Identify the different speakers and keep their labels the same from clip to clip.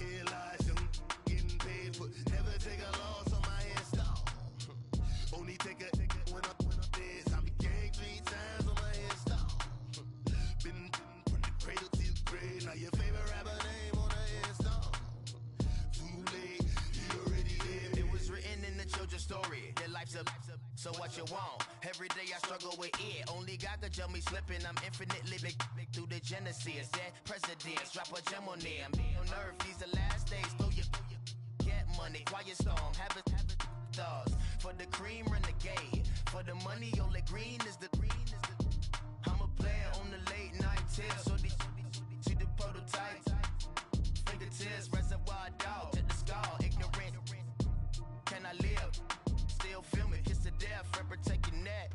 Speaker 1: Here lies young, getting paid for. Never take a loss on my hairstyle. Only take a when I'm dead. I be gang 3 times on my hairstyle. Been from the cradle to the grave. Now your favorite rapper name on a hairstyle. Too late, you already there.
Speaker 2: It was written in the children's story. Their life's up, so what you want? Every day I struggle with it. Only God could tell me slipping. I'm infinitely big through the genesis. Dead presidents, drop a gem on there. I'm on earth, these the last days. Throw your get money, quiet storm, have it thoughts. For the cream, renegade. For the money, only green is the. I'm a player on the late night tip. So these see the prototype. Fingertips, reservoir dog to the skull. Ignorant. Can I live? Still film it, kiss to death, friend, protect your neck.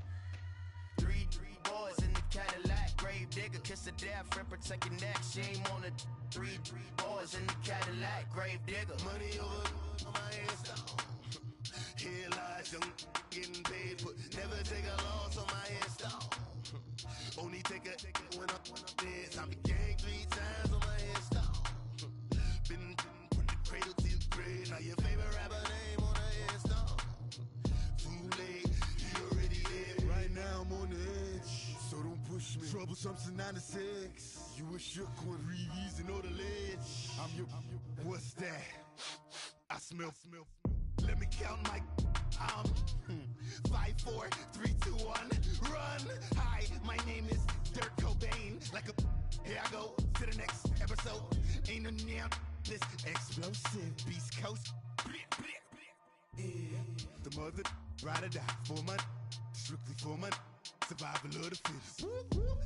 Speaker 2: Three boys in the Cadillac, grave digger, kiss to death, friend, protect your neck. Shame on the three boys in the Cadillac, grave digger.
Speaker 1: Money over on my hairstyle. Here lies young, getting paid for. Never take a loss on my hairstyle. Only take a when I'm dead. I be gang 3 times on my hairstyle. Been from the cradle to the grave. Now your favorite rapper name on a hairstyle. Too late, you already there.
Speaker 3: Right now I'm on the edge, so don't push me. Troublesome to 9 to 6. You a shook one, Reeves and all the ledge. I'm your. What's that? I smell. Let me count my. 5, 4, 3, 2, 1. Run! Hi, my name is Dirk Cobain. Like a. Here I go to the next episode. Ain't no damn this explosive Beast Coast. Yeah. The mother ride or die for my. Strictly for my. Survival of the fittest.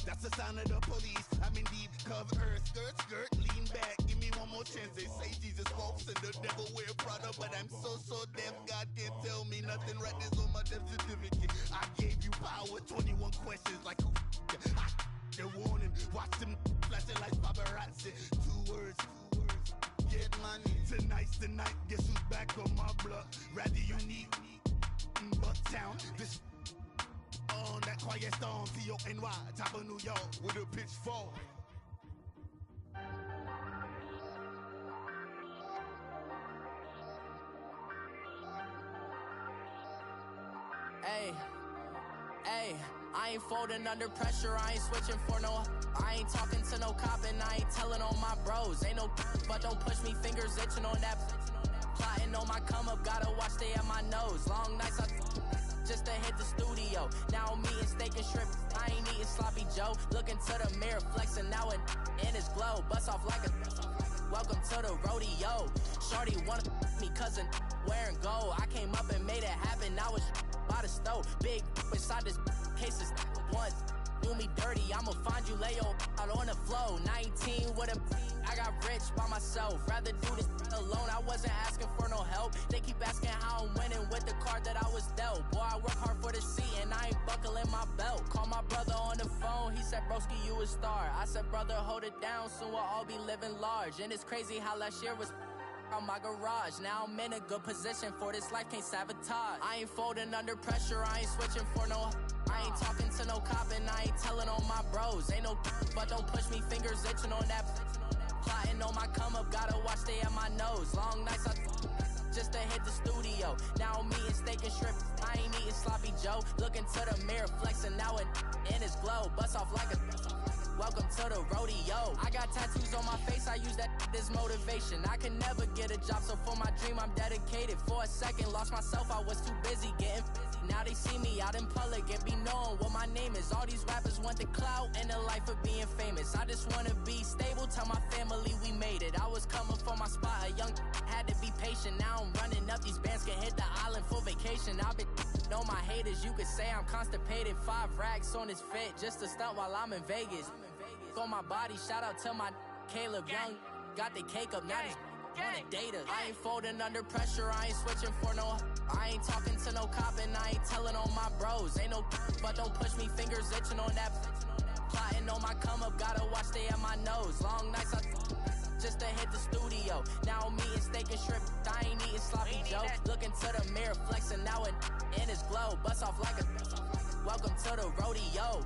Speaker 3: That's the sign of the police. I'm in deep cover earth. Skirt, lean back. Give me one more chance. They say Jesus walks and the devil wear Prada, but I'm so deaf. God can't tell me nothing. Right this on my death certificate. I gave you power. 21 questions like who? They're warning. Watch them flashing like paparazzi. 2 words. Get money. Tonight's the night. Guess who's back on my block? Rather unique. Bucktown. This. On that quiet storm, T-O-N-Y, top of New York, with a pitchfork.
Speaker 4: Hey, I ain't folding under pressure, I ain't switching for no. I ain't talking to no cop and I ain't telling on my bros. Ain't no, but don't push me, fingers itching on that. Plotting on my come up, gotta watch stay at my nose. Long nights just to hit the studio. Now I'm eating steak and shrimp. I ain't eating sloppy Joe. Looking to the mirror, flexing now and in his glow. Bust off like a welcome to the rodeo. Shorty wanna me cousin wearing gold. I came up and made it happen. I was by the stove. Big inside this case is once. Do me dirty, I'ma find you lay your out on the flow. 19 with a I got rich by myself. Rather do this alone. I wasn't asking for no help. They keep asking how I'm winning with the card that I was dealt. Boy, I work hard for the seat and I ain't buckling my belt. Call my brother on the phone. He said, broski, you a star. I said, brother, hold it down. Soon we'll all be living large. And it's crazy how last year was on my garage. Now I'm in a good position for this life, can't sabotage. I ain't folding under pressure, I ain't switching for no. I ain't talking to no cop and I ain't telling on my bros. Ain't no, but don't push me, fingers itching on that. Plotting on my come up, gotta watch stay at my nose. Long nights just to hit the studio. Now I'm eating steak and shrimp. I ain't eating sloppy Joe. Looking to the mirror, flexing now and in his glow. Bust off like a welcome to the rodeo. I got tattoos on my face, I use that as motivation. I can never get a job, so for my dream I'm dedicated. For a second, lost myself, I was too busy getting now they see me out in public and be knowing what my name is. All these rappers want the clout and the life of being famous. I just wanna be stable, tell my family we made it. I was coming for my spot, a young had to be patient. Now I'm running up, these bands can hit the island for vacation. I've been know my haters, you could say I'm constipated. 5 racks on his fit, just to stunt while I'm in Vegas. On my body, shout out to my Caleb Young. Got the cake up, now he's on the data. I ain't folding under pressure, I ain't switching for no. I ain't talking to no cop and I ain't telling on my bros. Ain't no, but don't push me, fingers itching on that. Plotting on my come up, gotta watch stay at my nose. Long nights just to hit the studio. Now I'm eating steak and shrimp, I ain't eating sloppy Joe. Looking to the mirror, flexing now and in his glow. Bust off like a welcome to the rodeo.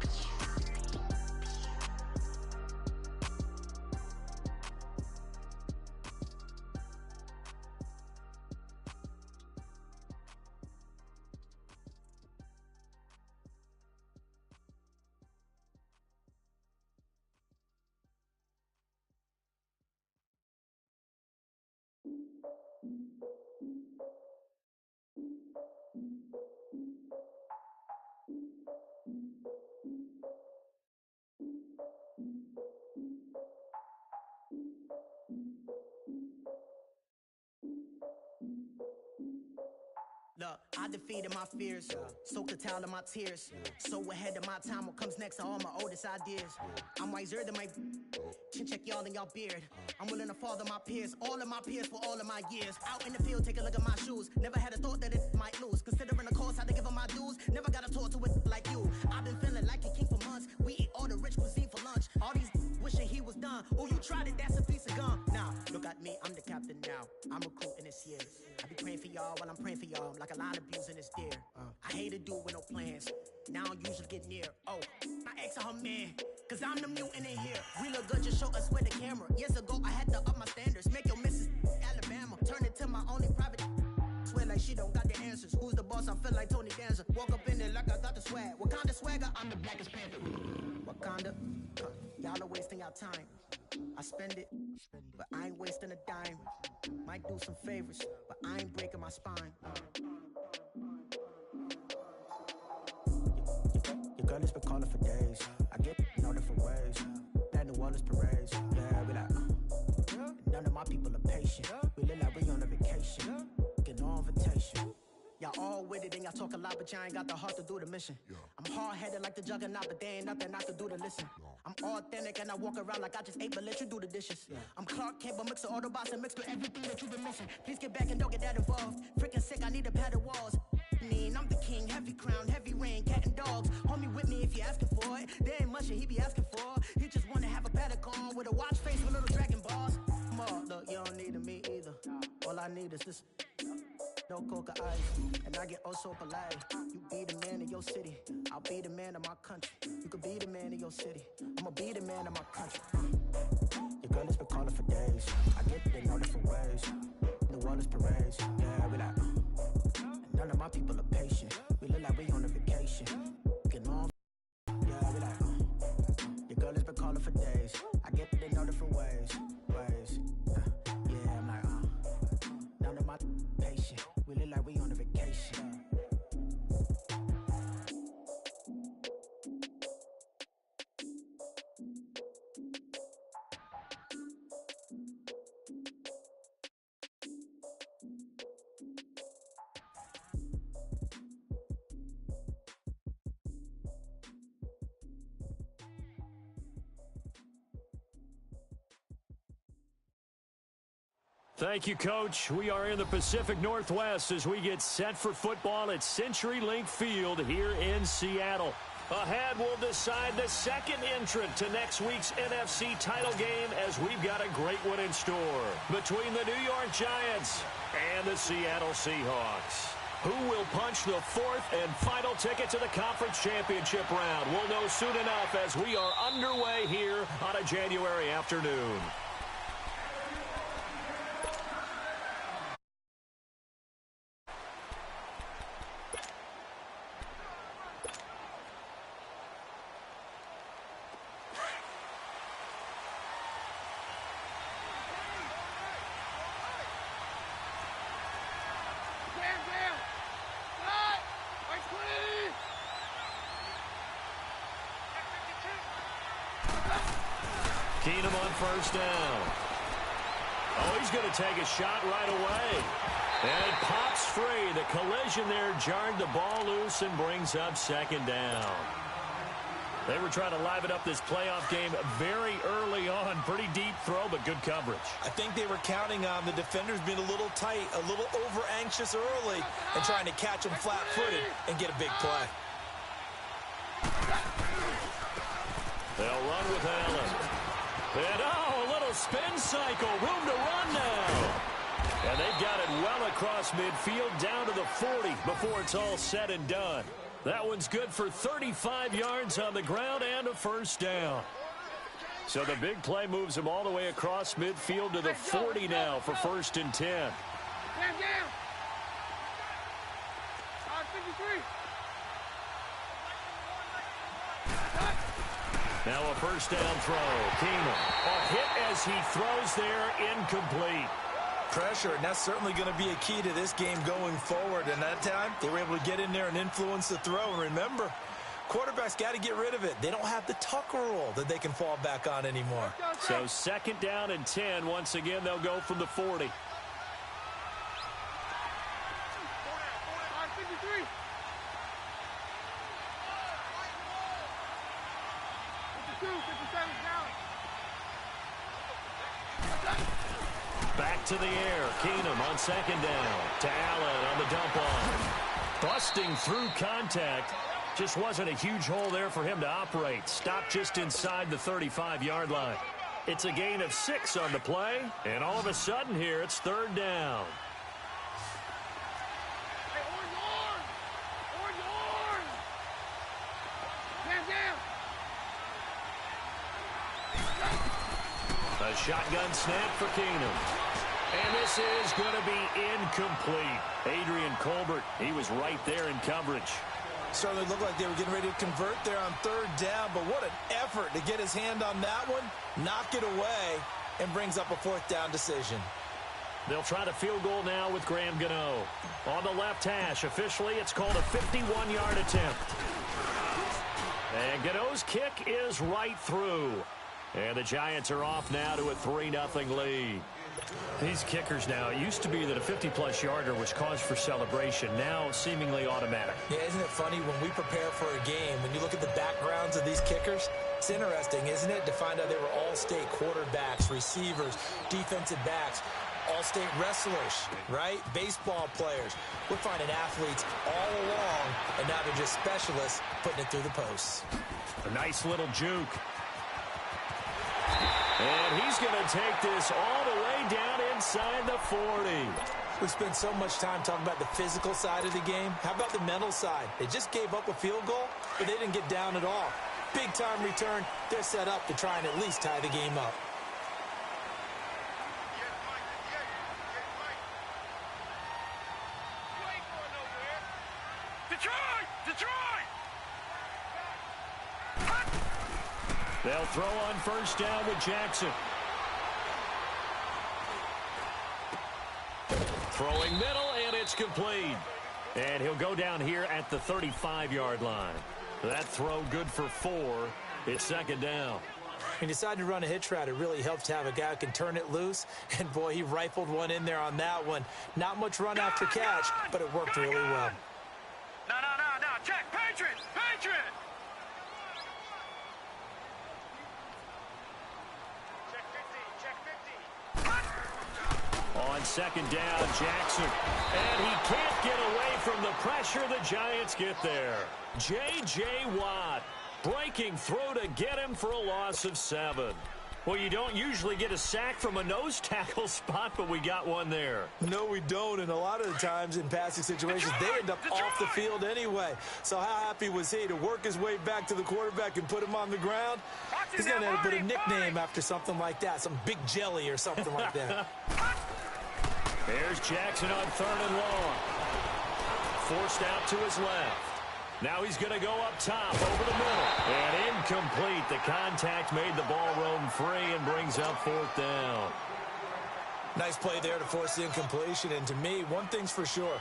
Speaker 5: I defeated my fears, soaked the towel of my tears. So ahead of my time, what comes next are all my oldest ideas. I'm wiser than my chin check y'all in y'all beard. I'm willing to father my peers, all of my peers for all of my years. Out in the field, take a look at my shoes. Never had a thought that it might lose. Considering the cost, how to give them my dues. Never got to talk to it like you. I've been feeling like a king for months. We eat all the rich cuisine for lunch. All these wishing he was done. Oh, you tried it, that's a piece of gum. Now, look at me, I'm the captain now. I'm recruiting this year. I be praying for y'all while I'm praying for y'all. Like a line abusing this deer. I hate to do with no plans. Now I don't usually get near. Oh, my ex are her man. Cause I'm the mutant in here. We look good, just show us with the camera. Years ago, I had to up my standards. Make your missus Alabama. Turn it to my only private. Swear like she don't got the answers. Who's the boss? I feel like Tony Danza. Walk up in there like I got the swag. What kind of swagger? I'm the blackest panther. Wakanda. Y'all are wasting our time. I spend it, but I ain't wasting a dime. Might do some favors, but I ain't breaking my spine. Your girl has been calling for days. I get in all different ways. That New Orleans parades. Yeah, we like, none of my people are patient. We live like we on a vacation. Get no invitation. Y'all all with it and y'all talk a lot, but y'all ain't got the heart to do the mission. I'm hard-headed like the juggernaut, but there ain't nothing I can do to listen. I'm authentic and I walk around like I just ate, but let you do the dishes. I'm Clark Kent, but mix the Autobots and mix with everything that you've been missing. Please get back and don't get that involved. Freaking sick, I need a pad of walls. I'm the king, heavy crown, heavy rain, cat and dogs. Homie with me if you're asking for it. There ain't much that he be asking for. He just wanna have a paddock on with a watch face with little dragon balls. Look, you don't need me either. All I need is this. No coca ice, and I get oh so polite. You be the man of your city, I'll be the man of my country. You could be the man of your city, I'ma be the man of my country. Your girl has been calling for days. I get it in all different ways. New Orleans parades, yeah, we like. None of my people are patient. We look like we on a vacation. Getting on, yeah, we like. Your girl has been calling for days. I get it in all different ways. Yeah, I'm like, none of my patient. We look like we on a vacation.
Speaker 6: Thank you, Coach. We are in the Pacific Northwest as we get set for football at CenturyLink Field here in Seattle. Ahead, we'll decide the second entrant to next week's NFC title game as we've got a great one in store between the New York Giants and the Seattle Seahawks. Who will punch the fourth and final ticket to the conference championship round? We'll know soon enough as we are underway here on a January afternoon. Keenum on first down. Oh, he's going to take a shot right away. And it pops free. The collision there jarred the ball loose and brings up second down. They were trying to liven up this playoff game very early on. Pretty deep throw, but good coverage.
Speaker 7: I think they were counting on the defenders being a little tight, a little over-anxious early, and trying to catch them flat-footed and get a big play.
Speaker 6: They'll run with Allen. And, oh, a little spin cycle. Room to run now. And they've got it well across midfield down to the 40 before it's all said and done. That one's good for 35 yards on the ground and a first down. So the big play moves them all the way across midfield to the 40 now for 1st and 10. Now a first down throw. Keenum. A hit as he throws there, incomplete.
Speaker 7: Pressure, and that's certainly going to be a key to this game going forward. And that time, they were able to get in there and influence the throw. And remember, quarterbacks got to get rid of it. They don't have the Tucker rule that they can fall back on anymore.
Speaker 6: So 2nd down and 10. Once again, they'll go from the 40. Back to the air. Keenum on second down. To Allen on the dump off. Busting through contact. Just wasn't a huge hole there for him to operate. Stopped just inside the 35-yard line. It's a gain of 6 on the play. And all of a sudden here, it's third down. A shotgun snap for Keenum. And this is going to be incomplete. Adrian Colbert, he was right there in coverage.
Speaker 7: Certainly looked like they were getting ready to convert there on third down, but what an effort to get his hand on that one, knock it away, and brings up a fourth down decision.
Speaker 6: They'll try the field goal now with Graham Gano. On the left hash, officially, it's called a 51-yard attempt. And Gano's kick is right through. And the Giants are off now to a 3-0 lead. These kickers now, it used to be that a 50-plus yarder was cause for celebration. Now, seemingly automatic.
Speaker 7: Yeah, isn't it funny when we prepare for a game, when you look at the backgrounds of these kickers, it's interesting, isn't it, to find out they were all-state quarterbacks, receivers, defensive backs, all-state wrestlers, right? Baseball players. We're finding athletes all along, and now they're just specialists putting it through the posts.
Speaker 6: A nice little juke. And he's going to take this all the way down inside the 40.
Speaker 7: We spent so much time talking about the physical side of the game. How about the mental side? They just gave up a field goal, but they didn't get down at all. Big-time return. They're set up to try and at least tie the game up.
Speaker 6: They'll throw on first down with Jackson. Throwing middle, and it's complete. And he'll go down here at the 35-yard line. That throw good for 4. It's second down.
Speaker 7: He decided to run a hitch route. It really helps to have a guy who can turn it loose. And, boy, he rifled one in there on that one. Not much run after catch, but it worked really well.
Speaker 8: No. Check. Patriot.
Speaker 6: On second down, Jackson. And he can't get away from the pressure. The Giants get there. J.J. Watt breaking through to get him for a loss of 7. Well, you don't usually get a sack from a nose tackle spot, but we got one there.
Speaker 7: No, we don't, and a lot of the times in passing situations, they end up off the field anyway. So how happy was he to work his way back to the quarterback and put him on the ground? He's going to have to put a nickname after something like that, some Big Jelly or something like that.
Speaker 6: There's Jackson on third and long. Forced out to his left. Now he's going to go up top over the middle. And incomplete. The contact made the ball roam free and brings up fourth down.
Speaker 7: Nice play there to force the incompletion. And to me, one thing's for sure.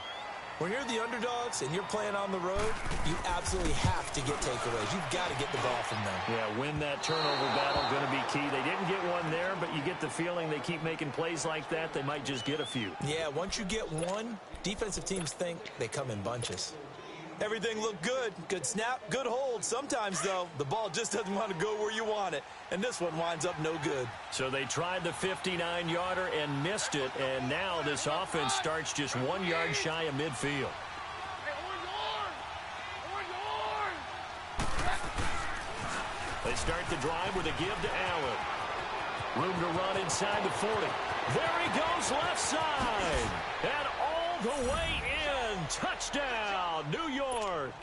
Speaker 7: When you're the underdogs and you're playing on the road, you absolutely have to get takeaways. You've got to get the ball from them.
Speaker 6: Yeah, win that turnover battle, going to be key. They didn't get one there, but you get the feeling they keep making plays like that, they might just get a few.
Speaker 7: Yeah, once you get one, defensive teams think they come in bunches. Everything looked good. Good snap, good hold. Sometimes, though, the ball just doesn't want to go where you want it. And this one winds up no good.
Speaker 6: So they tried the 59-yarder and missed it. And now this offense starts just 1 yard shy of midfield. They start the drive with a give to Allen. Room to run inside the 40. There he goes left side. And all the way in. Touchdown, New York.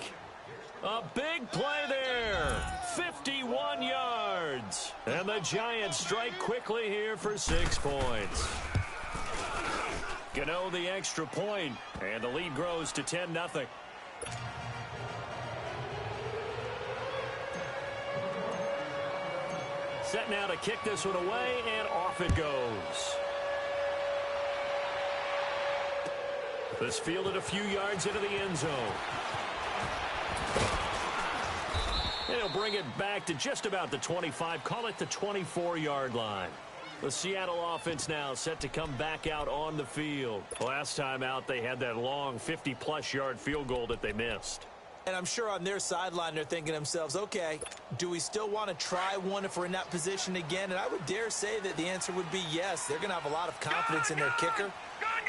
Speaker 6: A big play there. 51 yards. And the Giants strike quickly here for 6 points. Gano the extra point, and the lead grows to 10-0. Set now to kick this one away, and off it goes. This fielded a few yards into the end zone. They'll bring it back to just about the 25, call it the 24-yard line. The Seattle offense now set to come back out on the field. Last time out, they had that long 50-plus yard field goal that they missed.
Speaker 7: And I'm sure on their sideline they're thinking to themselves, okay, do we still want to try one if we're in that position again? And I would dare say that the answer would be yes. They're going to have a lot of confidence in their kicker.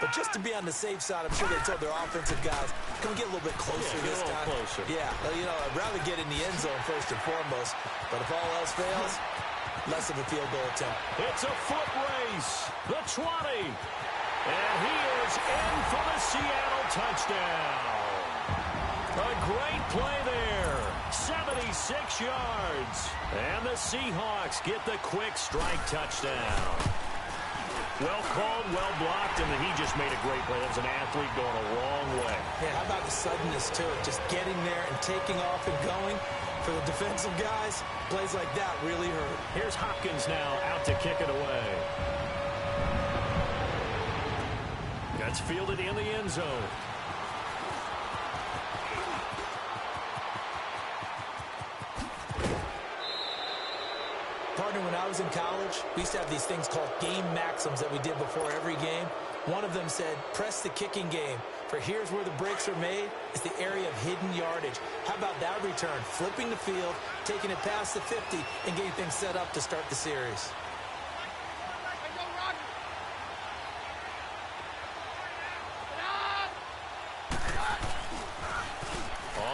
Speaker 7: But just to be on the safe side, I'm sure they told their offensive guys, come get a little bit closer this time.
Speaker 6: Closer.
Speaker 7: Yeah, you know, I'd rather get in the end zone first and foremost. But if all else fails, less of a field goal attempt.
Speaker 6: It's a foot race. The 20. And he is in for the Seattle touchdown. A great play there. 76 yards. And the Seahawks get the quick strike touchdown. Well called, well blocked, and he just made a great play. That was an athlete going a long way.
Speaker 7: Yeah, how about the suddenness to it? Just getting there and taking off and going. For the defensive guys, plays like that really hurt.
Speaker 6: Here's Hopkins now out to kick it away. That's fielded in the end zone.
Speaker 7: Partner, when I was in college, we used to have these things called game maxims that we did before every game. One of them said, press the kicking game. For here's where the breaks are made. It's the area of hidden yardage. How about that return? Flipping the field, taking it past the 50, and getting things set up to start the series.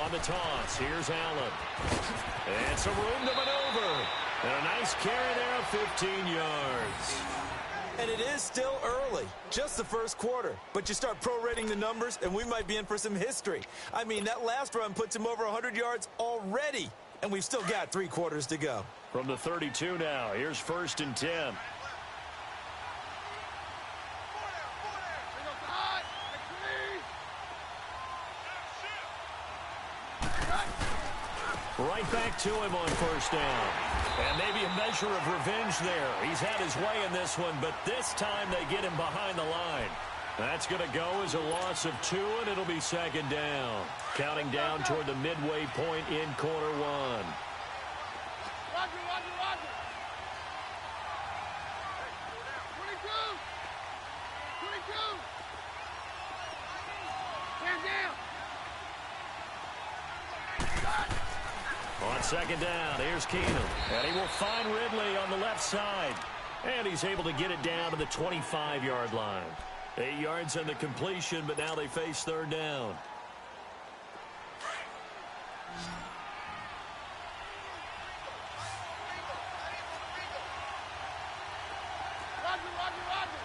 Speaker 6: On the toss, here's Allen. And some room to maneuver. And a nice carry there of 15 yards.
Speaker 7: And it is still early, just the first quarter. But you start prorating the numbers, and we might be in for some history. I mean, that last run puts him over 100 yards already. And we've still got 3 quarters to go.
Speaker 6: From the 32 now, here's 1st and 10. Right back to him on 1st down. And maybe a measure of revenge there. He's had his way in this one, but this time they get him behind the line. That's going to go as a loss of 2, and it'll be 2nd down. Counting down toward the midway point in quarter 1.
Speaker 3: Roger, roger, roger. 22. 22. Stand down.
Speaker 6: On 2nd down, here's Keenum. And he will find Ridley on the left side. And he's able to get it down to the 25-yard line. 8 yards on the completion, but now they face 3rd down.
Speaker 3: Roger, roger, roger.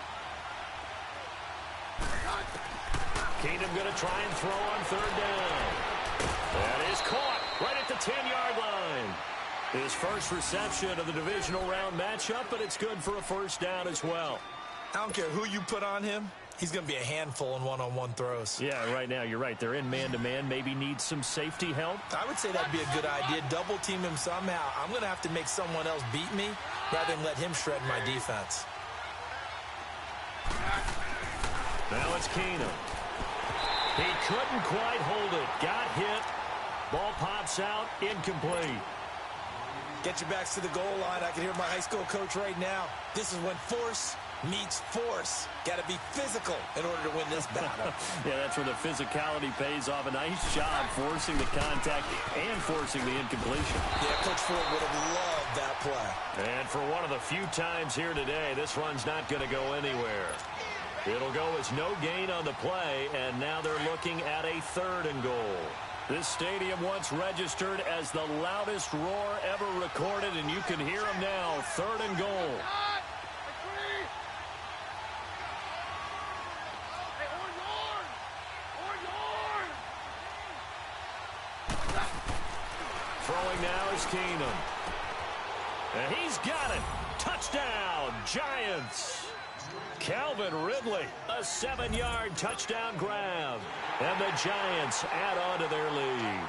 Speaker 6: Keenum going to try and throw on 3rd down. That is caught right at the 10-yard line. His first reception of the divisional round matchup, but it's good for a 1st down as well.
Speaker 7: I don't care who you put on him. He's going to be a handful in one-on-one throws.
Speaker 6: Yeah, right now, you're right. They're in man-to-man. Maybe need some safety help.
Speaker 7: I would say that'd be a good idea. Double team him somehow. I'm going to have to make someone else beat me rather than let him shred my defense.
Speaker 6: Now it's Keenum. He couldn't quite hold it. Got hit. Ball pops out. Incomplete.
Speaker 7: Get your backs to the goal line. I can hear my high school coach right now. This is when force meets force. Got to be physical in order to win this battle.
Speaker 6: Yeah, that's where the physicality pays off. A nice job forcing the contact and forcing the incompletion.
Speaker 7: Yeah, Coach Ford would have loved that play.
Speaker 6: And for one of the few times here today, this run's not going to go anywhere. It'll go as no gain on the play, and now they're looking at a 3rd and goal. This stadium once registered as the loudest roar ever recorded, and you can hear them now. 3rd and goal. Throwing now is Keenum. And he's got it. Touchdown, Giants. Calvin Ridley, a 7-yard touchdown grab. And the Giants add on to their lead.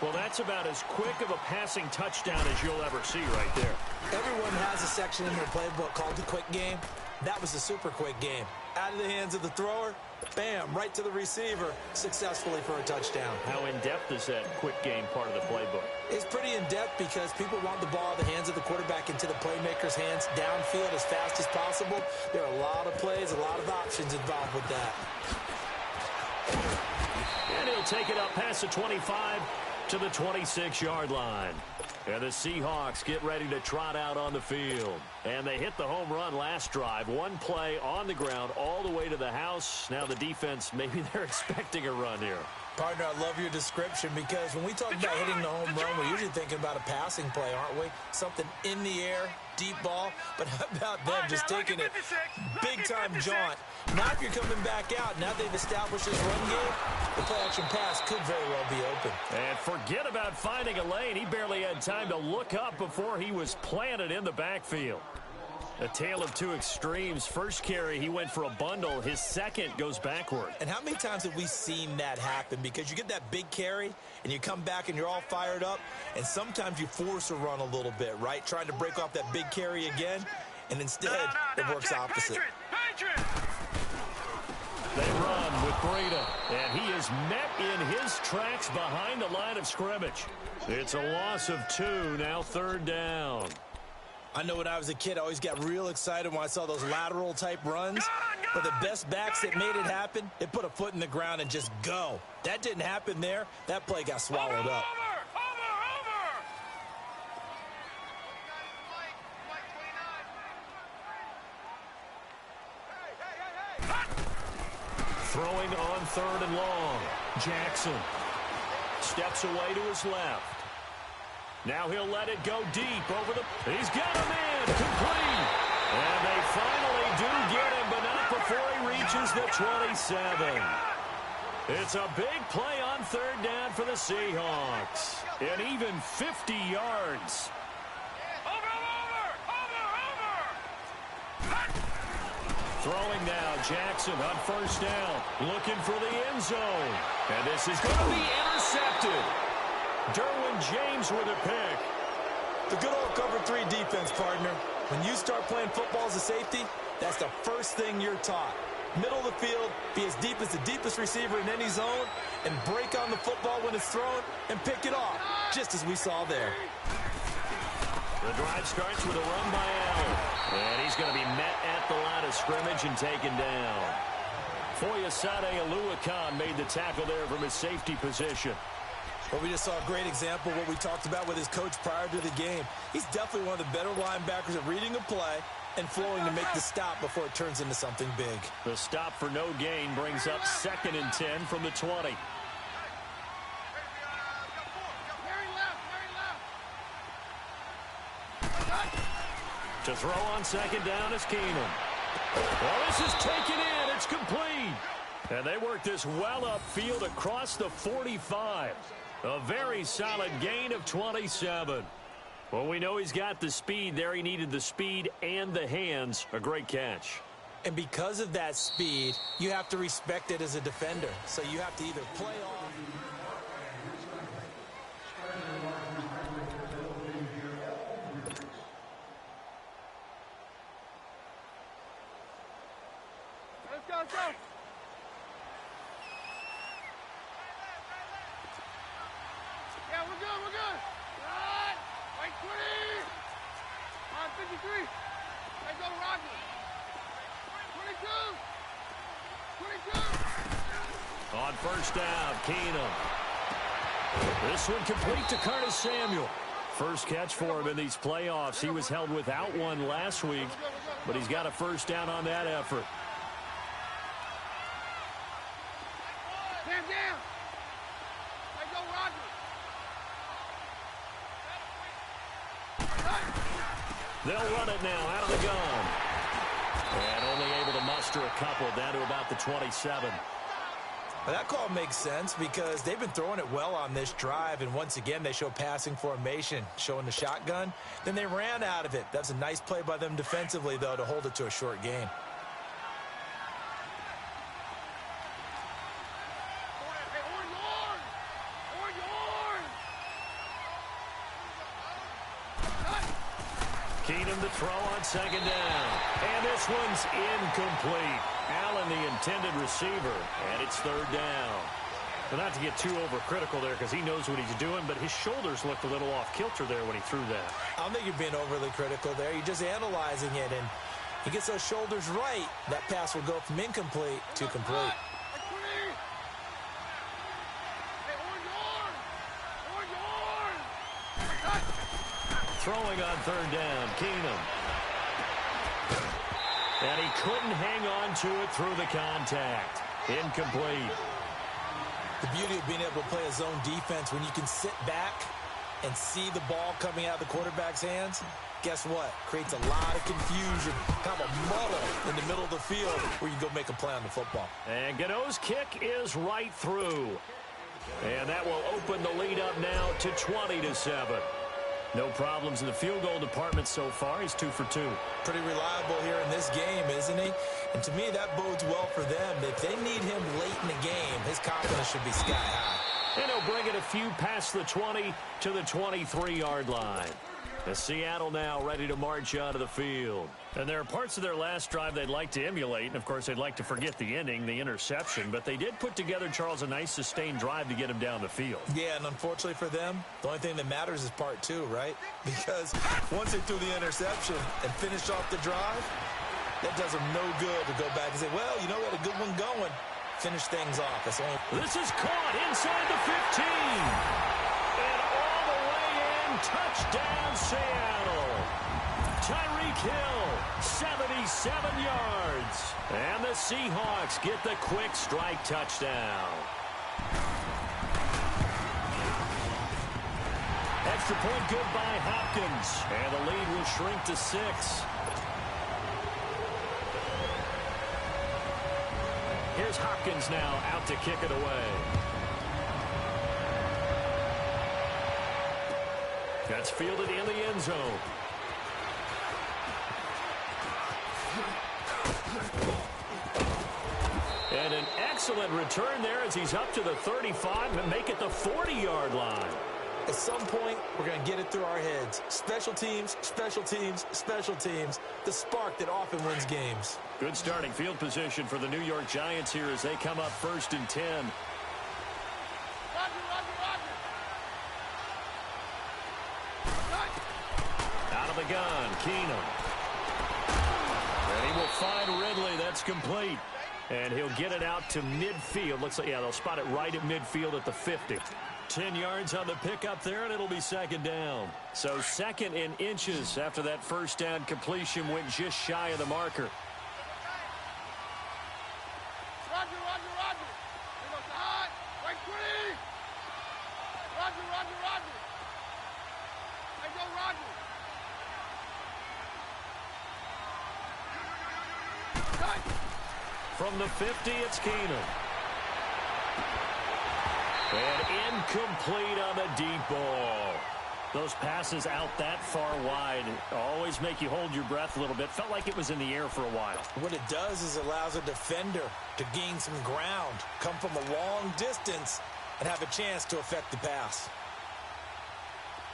Speaker 6: Well, that's about as quick of a passing touchdown as you'll ever see right there.
Speaker 7: Everyone has a section in their playbook called the quick game. That was a super quick game. Out of the hands of the thrower, bam, right to the receiver, successfully for a touchdown.
Speaker 6: How in-depth is that quick game part of the playbook?
Speaker 7: It's pretty in-depth because people want the ball out of the hands of the quarterback into the playmaker's hands downfield as fast as possible. There are a lot of plays, a lot of options involved with that.
Speaker 6: And he'll take it up past the 25 to the 26-yard line. And the Seahawks get ready to trot out on the field. And they hit the home run last drive. One play on the ground all the way to the house. Now the defense, maybe they're expecting a run here.
Speaker 7: Partner, I love your description because when we talk about hitting the home run, we're usually thinking about a passing play, aren't we? Something in the air, deep ball. But how about them just taking it big-time jaunt? Now if you're coming back out, now they've established this run game, the play-action pass could very well be open.
Speaker 6: And forget about finding a lane. He barely had time to look up before he was planted in the backfield. A tale of two extremes. First carry, he went for a bundle. His second goes backward.
Speaker 7: And how many times have we seen that happen? Because you get that big carry, and you come back and you're all fired up, and sometimes you force a run a little bit, right? Trying to break off that big carry again, and instead it works opposite.
Speaker 6: They run with Breida, and he is met in his tracks behind the line of scrimmage. It's a loss of 2, now 3rd down.
Speaker 7: I know when I was a kid, I always got real excited when I saw those lateral-type runs. But the best backs that made it happen, they put a foot in the ground and just go. That didn't happen there. That play got swallowed up.
Speaker 6: Throwing on 3rd and long. Jackson steps away to his left. Now he'll let it go deep over the... He's got him in. Complete. And they finally do get him, but not before he reaches the 27. It's a big play on 3rd down for the Seahawks. And even 50 yards. Throwing now, Jackson on 1st down. Looking for the end zone. And this is going to be intercepted. Derwin James with a pick.
Speaker 7: The good old cover 3 defense, partner. When you start playing football as a safety, that's the first thing you're taught. Middle of the field, be as deep as the deepest receiver in any zone, and break on the football when it's thrown and pick it off, just as we saw there.
Speaker 6: The drive starts with a run by Allen. And he's going to be met at the line of scrimmage and taken down. Foyesade Oluwakan made the tackle there from his safety position.
Speaker 7: Well, we just saw a great example of what we talked about with his coach prior to the game. He's definitely one of the better linebackers at reading a play and flowing to make the stop before it turns into something big.
Speaker 6: The stop for no gain brings up 2nd and 10 from the 20. To throw on 2nd down is Keenum. Well, this is taken in. It's complete. And they work this well upfield across the 45. A very solid gain of 27. Well, we know he's got the speed there. He needed the speed and the hands. A great catch.
Speaker 7: And because of that speed, you have to respect it as a defender. So you have to either play off.
Speaker 8: Let's go. Yeah, we're good. Right. Right 20. On 53. Let's go, Rocky. 22.
Speaker 6: On 1st down, Keenum. This one complete to Curtis Samuel. First catch for him in these playoffs. He was held without one last week, but he's got a 1st down on that effort.
Speaker 8: Down. Let's go, Rocky.
Speaker 6: They'll run it now out of the gun. And only able to muster a couple down to about the 27.
Speaker 7: Well, that call makes sense because they've been throwing it well on this drive, and once again they show passing formation, showing the shotgun. Then they ran out of it. That's a nice play by them defensively, though, to hold it to a short gain.
Speaker 6: Keenum to throw on 2nd down. And this one's incomplete. Allen, the intended receiver, and it's third down. Well, not to get too overcritical there because he knows what he's doing, but his shoulders looked a little off kilter there when he threw that.
Speaker 7: I don't think you're being overly critical there. You're just analyzing it, and he gets those shoulders right. That pass will go from incomplete to complete.
Speaker 6: Throwing on third down, Keenum. And he couldn't hang on to it through the contact. Incomplete.
Speaker 7: The beauty of being able to play a zone defense when you can sit back and see the ball coming out of the quarterback's hands, guess what? Creates a lot of confusion, kind of a muddle in the middle of the field where you go make a play on the football.
Speaker 6: And Gano's kick is right through. And that will open the lead up now to 20-7. No problems in the field goal department so far. He's 2 for 2.
Speaker 7: Pretty reliable here in this game, isn't he? And to me, that bodes well for them. If they need him late in the game, his confidence should be sky high.
Speaker 6: And he'll bring it a few past the 20 to the 23-yard line. The Seattle now ready to march out of the field. And there are parts of their last drive they'd like to emulate. And, of course, they'd like to forget the ending, the interception. But they did put together, Charles, a nice sustained drive to get him down the field.
Speaker 7: Yeah, and unfortunately for them, the only thing that matters is part 2, right? Because once they threw the interception and finished off the drive, that does them no good to go back and say, well, you know, we had a good one going. Finish things off. That's only.
Speaker 6: This is caught inside the 15. And all the way in, touchdown Seattle. Tyreek Hill, 77 yards. And the Seahawks get the quick strike touchdown. Extra point good by Hopkins. And the lead will shrink to 6. Here's Hopkins now out to kick it away. That's fielded in the end zone. And an excellent return there as he's up to the 35 and make it the 40-yard line.
Speaker 7: At some point, we're going to get it through our heads. Special teams, special teams, special teams. The spark that often wins games.
Speaker 6: Good starting field position for the New York Giants here as they come up 1st and 10.
Speaker 8: Roger.
Speaker 6: Out of the gun, Keenum. And he will find Ridley. That's complete. And he'll get it out to midfield. Looks like, yeah, they'll spot it right at midfield at the 50. 10 yards on the pickup there, and it'll be second down. So 2nd in inches after that first down completion went just shy of the marker.
Speaker 8: Roger. Here goes the hot. Right 20. Roger. Hey, go Roger. Cut.
Speaker 6: From the 50, it's Keenum. And incomplete on the deep ball. Those passes out that far wide always make you hold your breath a little bit. Felt like it was in the air for a while.
Speaker 7: What it does is allows a defender to gain some ground, come from a long distance, and have a chance to affect the pass.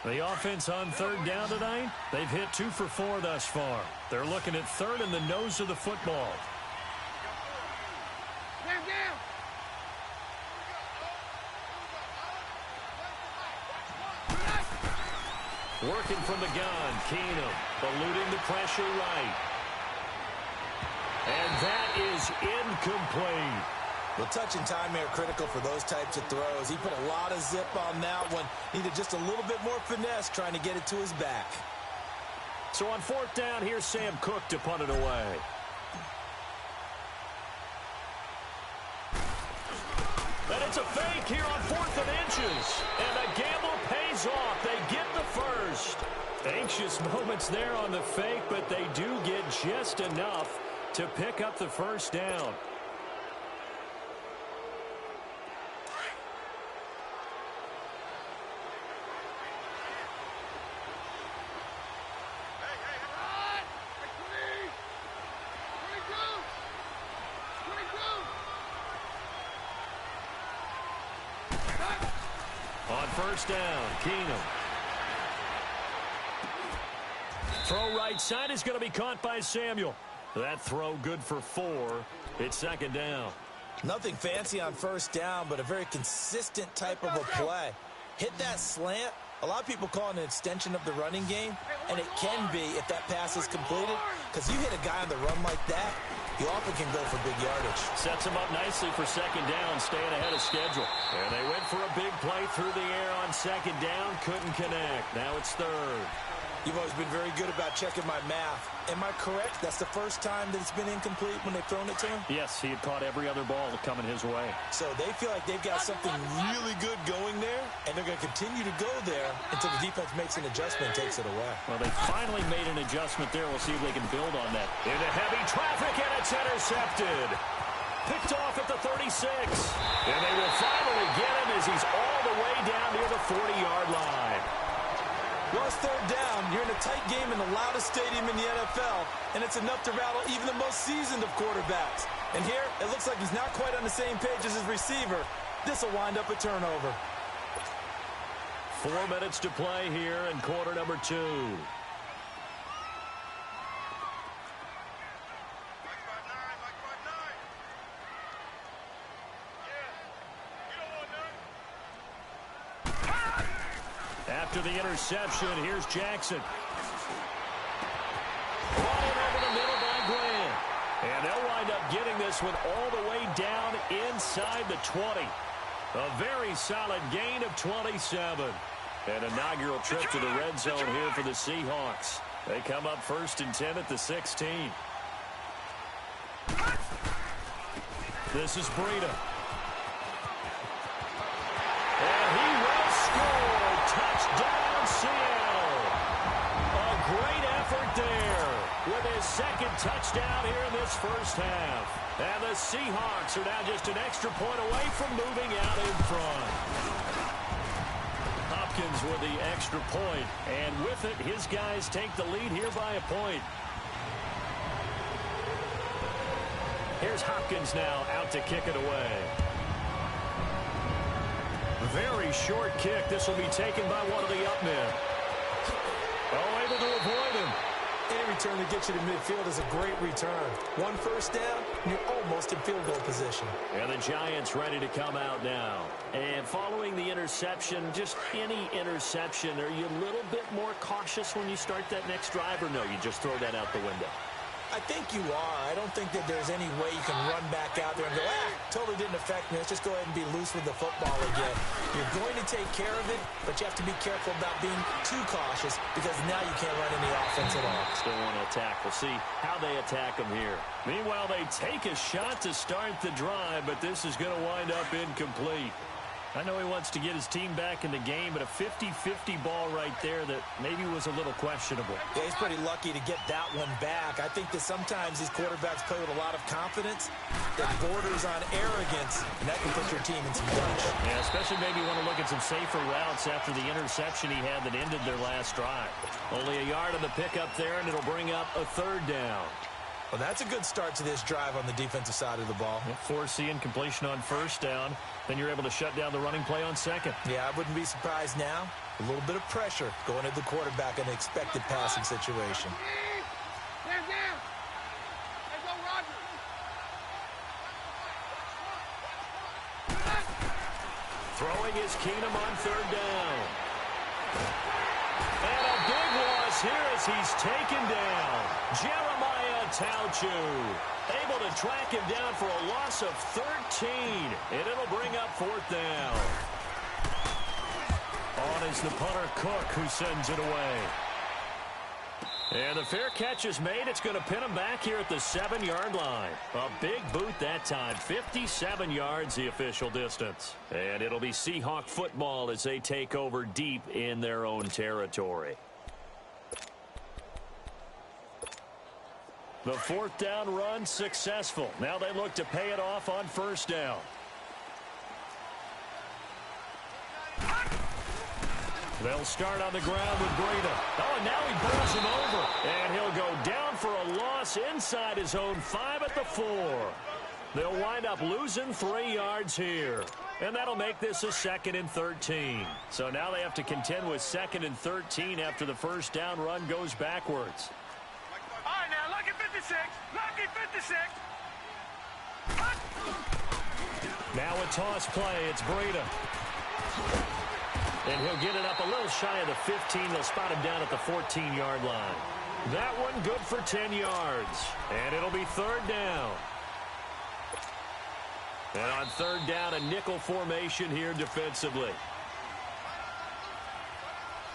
Speaker 6: The offense on third down tonight, they've hit 2 for 4 thus far. They're looking at third in the nose of the football.
Speaker 8: Damn.
Speaker 6: Working from the gun, Keenum, eluding the pressure right. And that is incomplete.
Speaker 7: The touch and timing are critical for those types of throws. He put a lot of zip on that one. Needed just a little bit more finesse trying to get it to his back.
Speaker 6: So on 4th down, here's Sam Cook to punt it away. And it's a fake here on 4th and inches. And the gamble pays off. They get the first. Anxious moments there on the fake, but they do get just enough to pick up the first down. On 1st down, Keenum. Throw right side is going to be caught by Samuel. That throw good for 4. It's second down.
Speaker 7: Nothing fancy on first down, but a very consistent type of a play. Hit that slant. A lot of people call it an extension of the running game, and it can be if that pass is completed, because you hit a guy on the run like that, you often can go for big yardage.
Speaker 6: Sets him up nicely for second down, staying ahead of schedule. And they went for a big play through the air on second down, couldn't connect. Now it's third.
Speaker 7: You've always been very good about checking my math. Am I correct? That's the first time that it's been incomplete when they've thrown it to him?
Speaker 6: Yes, he had caught every other ball coming his way.
Speaker 7: So they feel like they've got something really good going there, and they're going to continue to go there until the defense makes an adjustment and takes it away.
Speaker 6: Well, they finally made an adjustment there. We'll see if they can build on that. Into heavy traffic, and it's intercepted. Picked off at the 36. And they will finally get him as he's all the way down near the 40-yard line.
Speaker 7: Well, it's third down. You're in a tight game in the loudest stadium in the NFL, and it's enough to rattle even the most seasoned of quarterbacks. And here, it looks like he's not quite on the same page as his receiver. This will wind up a turnover.
Speaker 6: 4 minutes to play here in quarter number 2. After the interception, here's Jackson. Rolling over the middle by Grant. And they'll wind up getting this one all the way down inside the 20. A very solid gain of 27. An inaugural trip to the red zone here for the Seahawks. They come up 1st and 10 at the 16. This is Breida. And he will score. Touchdown, Seattle. A great effort there with his second touchdown here in this first half. And the Seahawks are now just an extra point away from moving out in front. Hopkins with the extra point, and with it, his guys take the lead here by a point. Here's Hopkins now out to kick it away. Very short kick. This will be taken by one of the up men. Oh, able to avoid him.
Speaker 7: Any return that gets you to midfield is a great return. One first down, and you're almost in field goal position.
Speaker 6: And the Giants ready to come out now. And following the interception, just any interception, are you a little bit more cautious when you start that next drive, or no, you just throw that out the window?
Speaker 7: I think you are. I don't think that there's any way you can run back out there and go, totally didn't affect me. Let's just go ahead and be loose with the football again. You're going to take care of it, but you have to be careful about being too cautious because now you can't run any offense at all.
Speaker 6: Still want to attack. We'll see how they attack them here. Meanwhile, they take a shot to start the drive, but this is going to wind up incomplete. I know he wants to get his team back in the game, but a 50-50 ball right there that maybe was a little questionable.
Speaker 7: Yeah, he's pretty lucky to get that one back. I think that sometimes these quarterbacks play with a lot of confidence that borders on arrogance, and that can put your team in some bunch.
Speaker 6: Yeah, especially maybe you want to look at some safer routes after the interception he had that ended their last drive. Only a yard on the pickup there, and it'll bring up a third down.
Speaker 7: Well, that's a good start to this drive on the defensive side of the ball.
Speaker 6: Forcing incompletion on first down. Then you're able to shut down the running play on second.
Speaker 7: Yeah, I wouldn't be surprised now. A little bit of pressure going at the quarterback in an expected passing situation.
Speaker 8: Stand down. Let's go, Roger.
Speaker 6: Throwing is Keenum on third down. And a big loss here as he's taken down. Jeremiah Tauchu able to track him down for a loss of 13. And it'll bring up fourth down. On is the punter Cook, who sends it away. And the fair catch is made. It's going to pin him back here at the 7-yard line. A big boot that time. 57 yards the official distance. And it'll be Seahawk football as they take over deep in their own territory. The fourth down run successful. Now they look to pay it off on first down. They'll start on the ground with Breida. Oh, and now he pulls him over. And he'll go down for a loss inside his own 5 at the 4. They'll wind up losing 3 yards here. And that'll make this a 2nd and 13. So now they have to contend with 2nd and 13 after the first down run goes backwards.
Speaker 8: All right, now, look at 56. Look
Speaker 6: Now a toss play. It's Breida. And he'll get it up a little shy of the 15. They'll spot him down at the 14-yard line. That one good for 10 yards. And it'll be third down. And on third down, a nickel formation here defensively.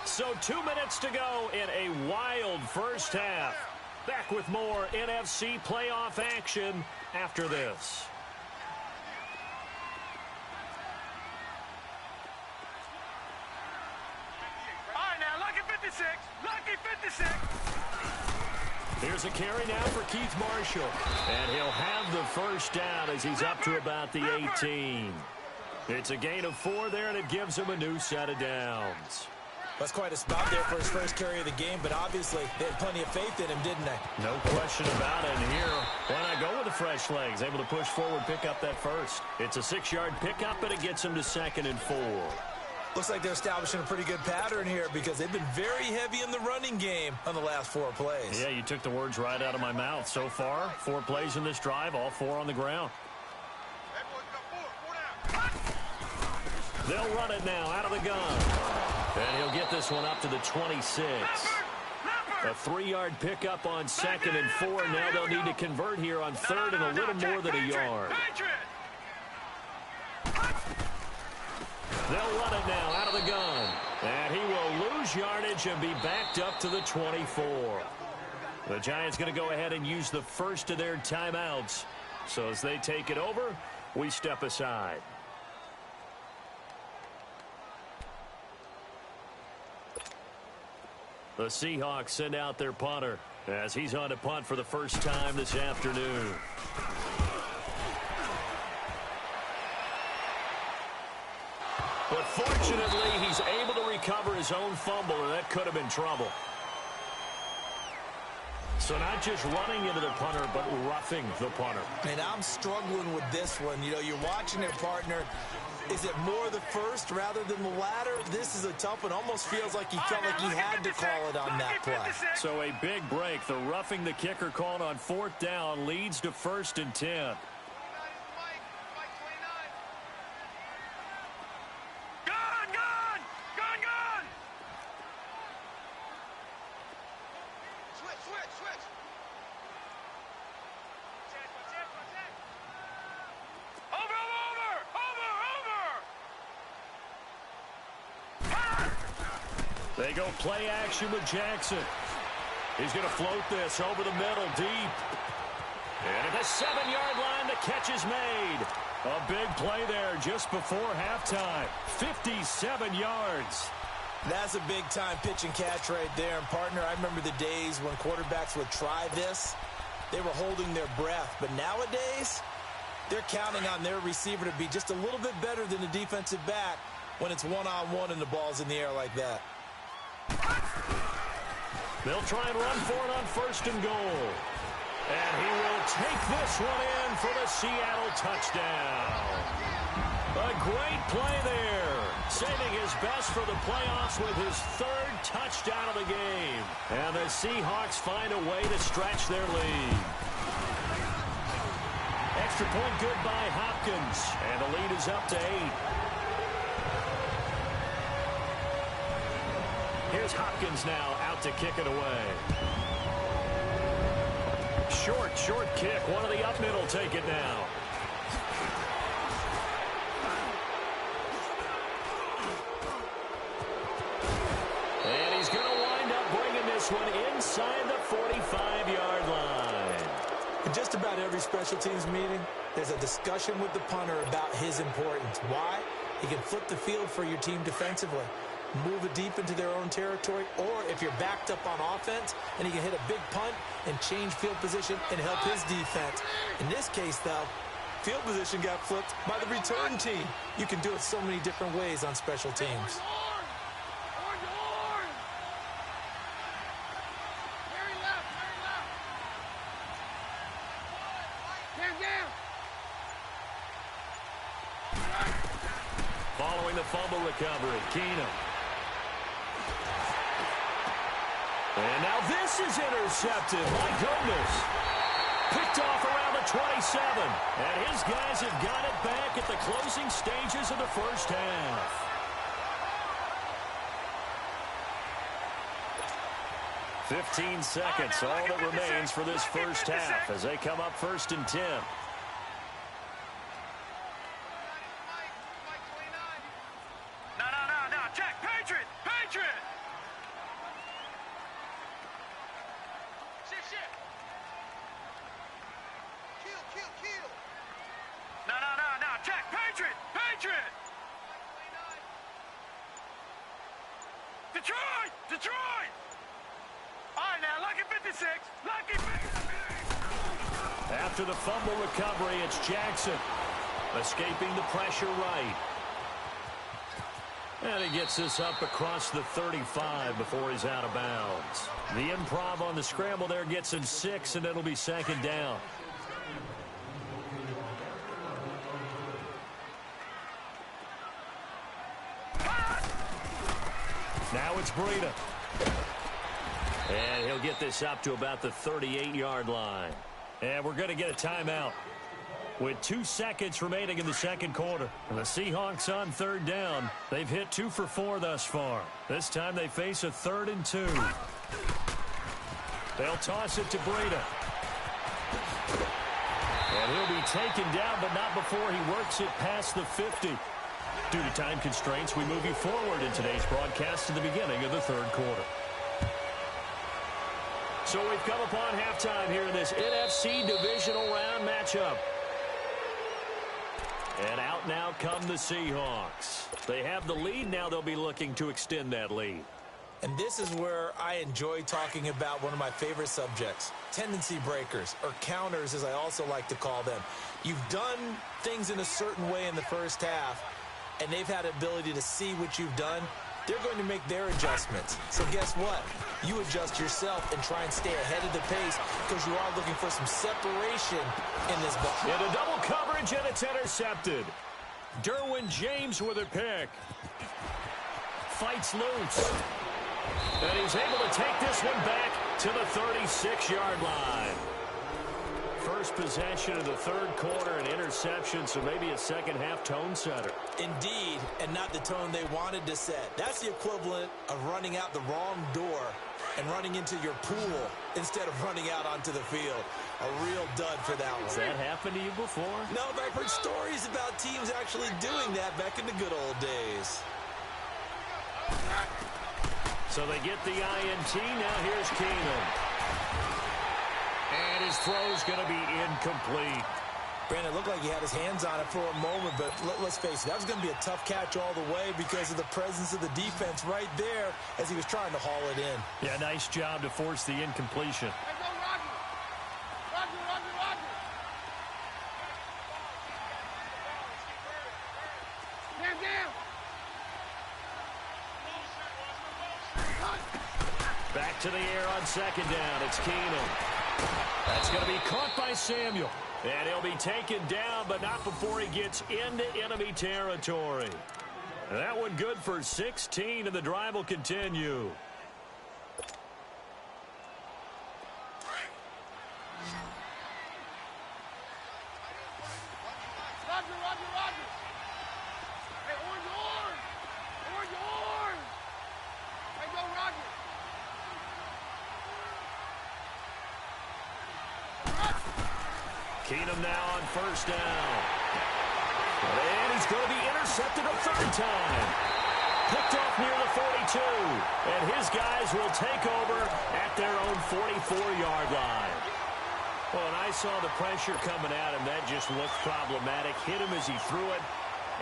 Speaker 6: So 2 minutes to go in a wild first half. Back with more NFC playoff action after this. Here's a carry now for Keith Marshall. And he'll have the first down as he's up to about the 18. It's a gain of 4 there, and it gives him a new set of downs.
Speaker 7: That's quite a spot there for his first carry of the game, but obviously they had plenty of faith in him, didn't they?
Speaker 6: No question about it. And here, why not go with the fresh legs? Able to push forward, pick up that first. It's a 6-yard pickup, and it gets him to 2nd and 4.
Speaker 7: Looks like they're establishing a pretty good pattern here because they've been very heavy in the running game on the last 4 plays.
Speaker 6: Yeah, you took the words right out of my mouth. So far, 4 plays in this drive, all 4 on the ground. They'll run it now out of the gun. And he'll get this one up to the 26. A 3-yard pickup on 2nd and 4. Now they'll need to convert here on 3rd and a little more than a yard. They'll run it now out of the gun. And he will lose yardage and be backed up to the 24. The Giants going to go ahead and use the first of their timeouts. So as they take it over, we step aside. The Seahawks send out their punter as he's on to punt for the first time this afternoon. But fortunately, he's able to recover his own fumble, and that could have been trouble. So not just running into the punter, but roughing the punter.
Speaker 7: And I'm struggling with this one. You know, you're watching their partner. Is it more the first rather than the latter? This is a tough one. Almost feels like he felt like he had to call it on that play.
Speaker 6: So a big break. The roughing the kicker called on 4th down leads to 1st and 10. They go play action with Jackson. He's going to float this over the middle deep. And at the 7-yard line, the catch is made. A big play there just before halftime. 57 yards.
Speaker 7: That's a big-time pitch and catch right there. And, partner, I remember the days when quarterbacks would try this. They were holding their breath. But nowadays, they're counting on their receiver to be just a little bit better than the defensive back when it's one-on-one and the ball's in the air like that.
Speaker 6: They'll try and run for it on 1st and goal. And he will take this one in for the Seattle touchdown. A great play there. Saving his best for the playoffs with his 3rd touchdown of the game. And the Seahawks find a way to stretch their lead. Extra point good by Hopkins. And the lead is up to 8. Here's Hopkins now out to kick it away. Short kick. One of the up middle take it now. And he's going to wind up bringing this one inside the 45-yard line.
Speaker 7: In just about every special teams meeting, there's a discussion with the punter about his importance. Why? He can flip the field for your team defensively, move it deep into their own territory, or if you're backed up on offense, and he can hit a big punt and change field position and help his defense. In this case, though, field position got flipped by the return team. You can do it so many different ways on special teams.
Speaker 6: Following the fumble recovery, Keenum. And now this is intercepted. My goodness. Picked off around the 27. And his guys have got it back at the closing stages of the first half. 15 seconds, all that remains for this first half as they come up 1st and 10.
Speaker 8: No, check, Patriot! Shit. Kill. No, check, Patriot! Detroit! All right, now, Lucky 56.
Speaker 6: After the fumble recovery, it's Jackson escaping the pressure right. And he gets this up across the 35 before he's out of bounds. The improv on the scramble there gets him 6, and it'll be 2nd down. Now it's Breida. And he'll get this up to about the 38-yard line. And we're going to get a timeout with 2 seconds remaining in the second quarter. And the Seahawks on 3rd down. They've hit 2 for 4 thus far. This time they face a 3rd and 2. They'll toss it to Breida. And he'll be taken down, but not before he works it past the 50. Due to time constraints, we move you forward in today's broadcast to the beginning of the 3rd quarter. So we've come upon halftime here in this NFC divisional round matchup. And out now come the Seahawks. They have the lead. Now they'll be looking to extend that lead.
Speaker 7: And this is where I enjoy talking about one of my favorite subjects, tendency breakers, or counters as I also like to call them. You've done things in a certain way in the first half, and they've had the ability to see what you've done. They're going to make their adjustments. So guess what? You adjust yourself and try and stay ahead of the pace because you are looking for some separation in this ball.
Speaker 6: In a double coverage, and it's intercepted. Derwin James with a pick. Fights loose. And he's able to take this one back to the 36-yard line. First possession of the 3rd quarter, an interception, so maybe a second-half tone setter.
Speaker 7: Indeed, and not the tone they wanted to set. That's the equivalent of running out the wrong door and running into your pool instead of running out onto the field. A real dud for that one.
Speaker 6: Has that happened to you before?
Speaker 7: No, but I've heard stories about teams actually doing that back in the good old days.
Speaker 6: So they get the INT. Now here's Keenum. And his throw's going to be incomplete.
Speaker 7: Brandon, it looked like he had his hands on it for a moment, but let's face it, that was going to be a tough catch all the way because of the presence of the defense right there as he was trying to haul it in.
Speaker 6: Yeah, nice job to force the incompletion.
Speaker 8: Hey, go Roger. Stand down.
Speaker 6: Back to the air on 2nd down. It's Keenum. That's going to be caught by Samuel. And he'll be taken down, but not before he gets into enemy territory. That one good for 16, and the drive will continue.
Speaker 8: Roger. Hey, orange. Hey, go Roger.
Speaker 6: Keenum now on 1st down. And he's going to be intercepted a 3rd time. Picked off near the 42. And his guys will take over at their own 44-yard line. Well, and I saw the pressure coming at him. That just looked problematic. Hit him as he threw it,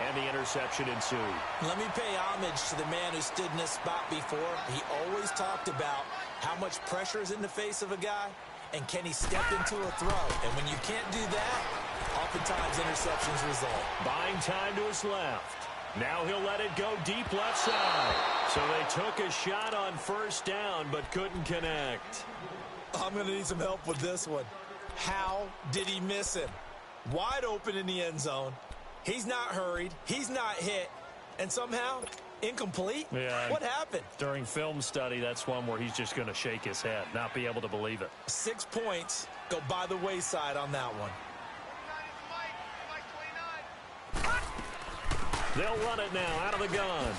Speaker 6: and the interception ensued.
Speaker 7: Let me pay homage to the man who stood in this spot before. He always talked about how much pressure is in the face of a guy, and can he step into a throw? And when you can't do that, oftentimes interceptions result.
Speaker 6: Buying time to his left. Now he'll let it go deep left side. So they took a shot on 1st down, but couldn't connect.
Speaker 7: I'm going to need some help with this one. How did he miss him? Wide open in the end zone. He's not hurried. He's not hit. And somehow, incomplete?
Speaker 6: Yeah.
Speaker 7: What happened?
Speaker 6: During film study, that's one where he's just going to shake his head, not be able to believe it.
Speaker 7: 6 points go by the wayside on that one.
Speaker 6: They'll run it now out of the gun.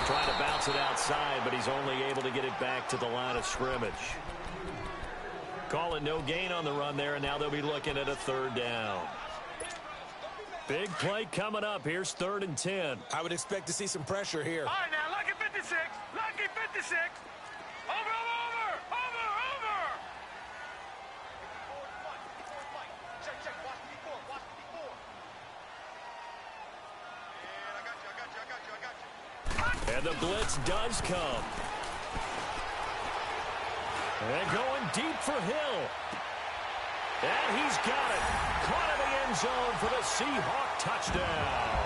Speaker 6: Trying to bounce it outside, but he's only able to get it back to the line of scrimmage. Call it no gain on the run there, and now they'll be looking at a third down. Big play coming up. Here's 3rd and 10.
Speaker 7: I would expect to see some pressure here.
Speaker 8: All right, now, lucky 56. Lucky 56. Over, over, over, over. Check, check. Watch the D4. Watch the D4. And I got you.
Speaker 6: And the blitz does come. And going deep for Hill. And he's got it. Caught in the end zone for the Seahawk touchdown.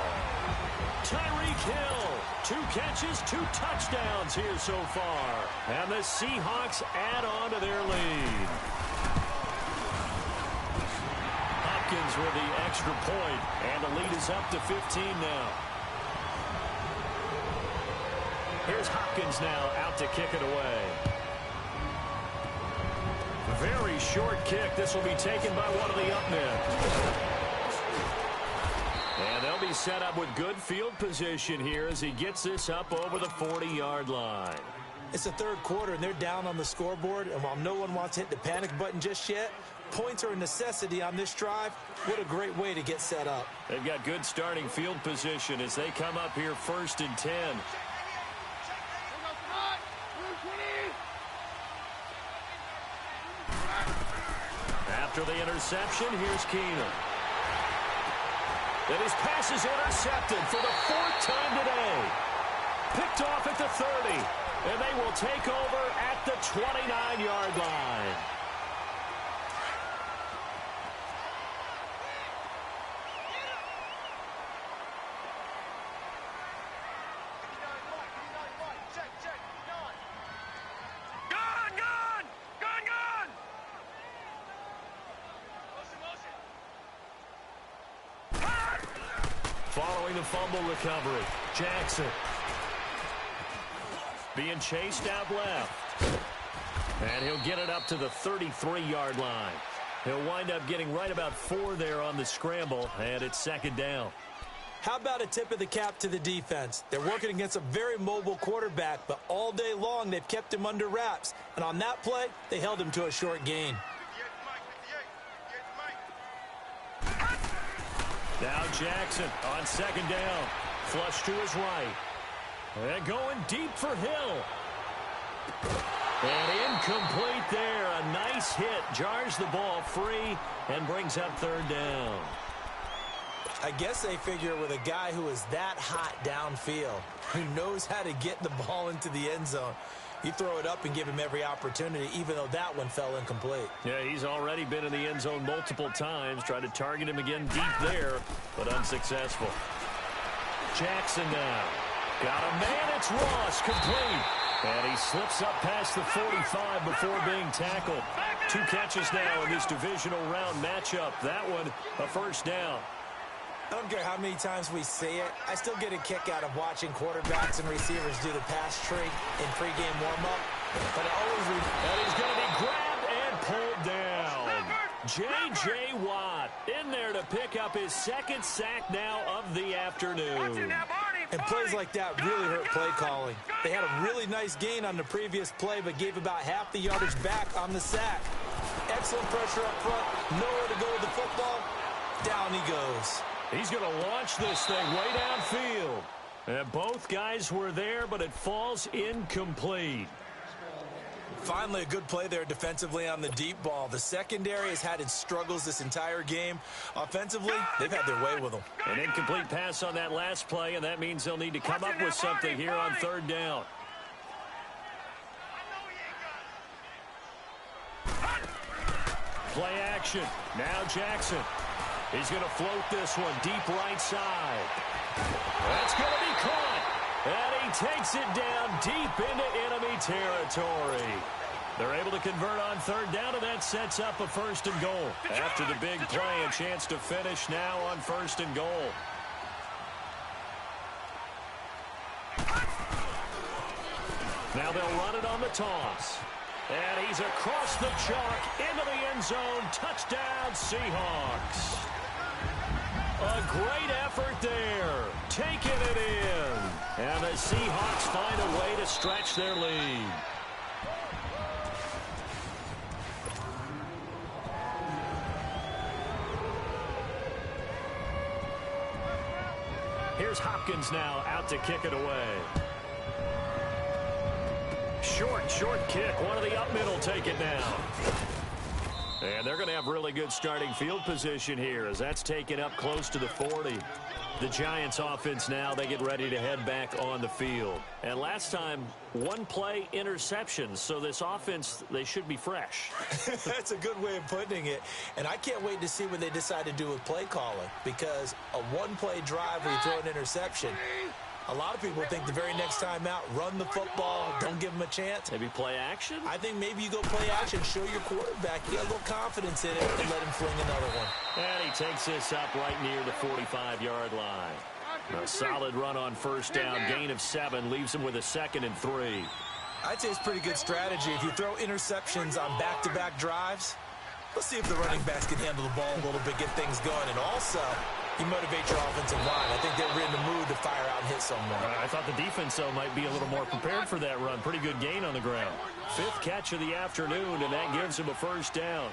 Speaker 6: Tyreek Hill, 2 catches, 2 touchdowns here so far. And the Seahawks add on to their lead. Hopkins with the extra point, and the lead is up to 15 now. Here's Hopkins now out to kick it away. Very short kick. This will be taken by one of the up men. And they'll be set up with good field position here as he gets this up over the 40-yard line.
Speaker 7: It's the 3rd quarter, and they're down on the scoreboard. And while no one wants to hit the panic button just yet, points are a necessity on this drive. What a great way to get set up.
Speaker 6: They've got good starting field position as they come up here 1st and 10. After the interception, here's Keenum. And his pass is intercepted for the 4th time today. Picked off at the 30, and they will take over at the 29-yard line. Following the fumble recovery, Jackson being chased out left. And he'll get it up to the 33-yard line. He'll wind up getting right about 4 there on the scramble, and it's 2nd down.
Speaker 7: How about a tip of the cap to the defense? They're working against a very mobile quarterback, but all day long they've kept him under wraps. And on that play, they held him to a short gain.
Speaker 6: Now Jackson on 2nd down. Flush to his right. And going deep for Hill. And incomplete there. A nice hit. Jars the ball free and brings up 3rd down.
Speaker 7: I guess they figure with a guy who is that hot downfield, who knows how to get the ball into the end zone, you throw it up and give him every opportunity, even though that one fell incomplete.
Speaker 6: Yeah, he's already been in the end zone multiple times. Tried to target him again deep there, but unsuccessful. Jackson now. Got a man, it's Ross, complete. And he slips up past the 45 before being tackled. 2 catches now in this divisional round matchup. That one, a 1st down.
Speaker 7: I don't care how many times we see it. I still get a kick out of watching quarterbacks and receivers do the pass tree in pregame warm-up. But it always...
Speaker 6: And he's going to be grabbed and pulled down. J.J. Watt in there to pick up his 2nd sack now of the afternoon.
Speaker 7: And plays like that really hurt play calling. They had a really nice gain on the previous play, but gave about half the yardage back on the sack. Excellent pressure up front. Nowhere to go with the football. Down he goes.
Speaker 6: He's going to launch this thing way downfield. And both guys were there, but it falls incomplete.
Speaker 7: Finally, a good play there defensively on the deep ball. The secondary has had its struggles this entire game. Offensively, they've had their way with them.
Speaker 6: An incomplete pass on that last play, and that means they'll need to come up with something here on 3rd down. Play action. Now Jackson. He's going to float this one deep right side. That's going to be caught. And he takes it down deep into enemy territory. They're able to convert on 3rd down, and that sets up a 1st and goal. After the big play, a chance to finish now on 1st and goal. Now they'll run it on the toss. And he's across the chalk into the end zone. Touchdown, Seahawks. A great effort there. Taking it in. And the Seahawks find a way to stretch their lead. Here's Hopkins now out to kick it away. Short kick. One of the up middle take it now. And they're going to have really good starting field position here as that's taken up close to the 40. The Giants offense now, they get ready to head back on the field. And last time, one play interceptions. So this offense, they should be fresh.
Speaker 7: That's a good way of putting it. And I can't wait to see what they decide to do with play calling. Because a one-play drive where you throw an interception, a lot of people think the very next time out, run the football, don't give them a chance.
Speaker 6: Maybe play action?
Speaker 7: I think maybe you go play action, show your quarterback you got a little confidence in it, and let him fling another one.
Speaker 6: And he takes this up right near the 45-yard line. A solid run on first down, gain of 7, leaves him with a 2nd and 3.
Speaker 7: I'd say it's pretty good strategy. If you throw interceptions on back-to-back drives, let's see if the running backs can handle the ball a little bit, get things going, and also you motivate your offensive line. I think they're in the mood to fire out and hit someone.
Speaker 6: I thought the defense, though, might be a little more prepared for that run. Pretty good gain on the ground. 5th catch of the afternoon, and that gives him a first down.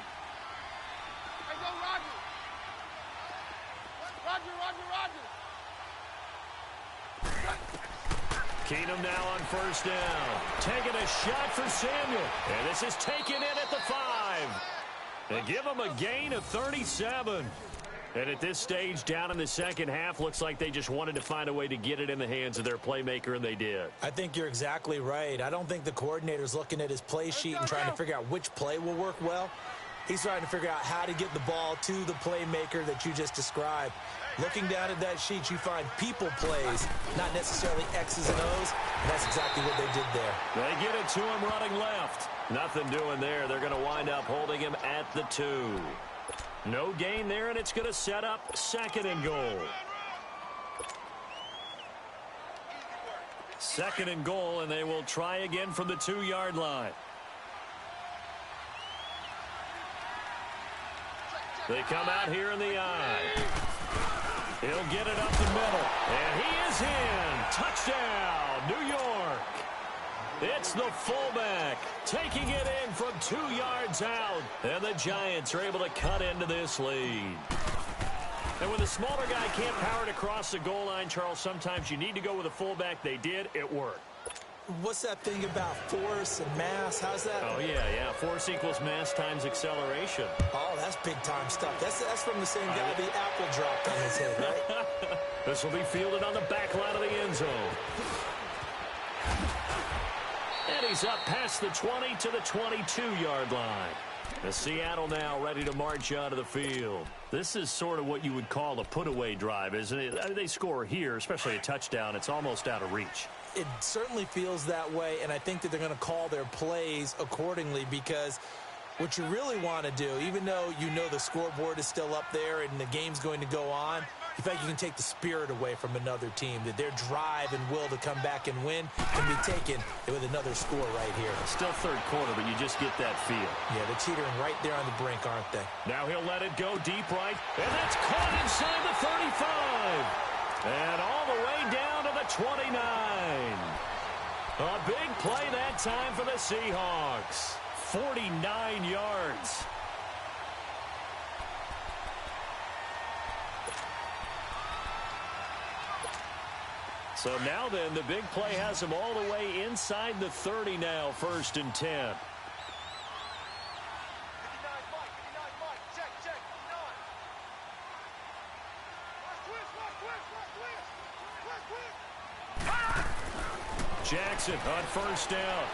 Speaker 6: Keenum now on first down. Taking a shot for Samuel. And this is taken in at the 5. They give him a gain of 37. And at this stage, down in the second half, looks like they just wanted to find a way to get it in the hands of their playmaker, and they did.
Speaker 7: I think you're exactly right. I don't think the coordinator's looking at his play sheet and trying to figure out which play will work well. He's trying to figure out how to get the ball to the playmaker that you just described. Looking down at that sheet, you find people plays, not necessarily X's and O's, and that's exactly what they did there.
Speaker 6: They get it to him running left. Nothing doing there. They're going to wind up holding him at the 2. No gain there, and it's going to set up 2nd and goal. 2nd and goal, and they will try again from the 2-yard line. They come out here in the eye. He'll get it up the middle, and he is in. Touchdown, New York. It's the fullback taking it in from 2 yards out. And the Giants are able to cut into this lead. And when the smaller guy can't power it across the goal line, Charles, sometimes you need to go with a fullback. They did. It worked.
Speaker 7: What's that thing about force and mass? How's that?
Speaker 6: Oh, yeah. Force equals mass times acceleration.
Speaker 7: Oh, that's big-time stuff. That's from the same guy the apple dropped on his head, right?
Speaker 6: This will be fielded on the back line of the end zone. And he's up past the 20 to the 22-yard line. The Seattle now ready to march out of the field. This is sort of what you would call a put-away drive, isn't it? They score here, especially a touchdown. It's almost out of reach.
Speaker 7: It certainly feels that way, and I think that they're going to call their plays accordingly because what you really want to do, even though you know the scoreboard is still up there and the game's going to go on, you think you can take the spirit away from another team, that their drive and will to come back and win can be taken with another score right here.
Speaker 6: Still third quarter, but you just get that feel.
Speaker 7: Yeah, they're teetering right there on the brink, aren't they?
Speaker 6: Now he'll let it go deep right, and that's caught inside the 35. And all the way down to the 29. A big play that time for the Seahawks. 49 yards. So now then, the big play has him all the way inside the 30 now, 1st and 10. Jackson on first down.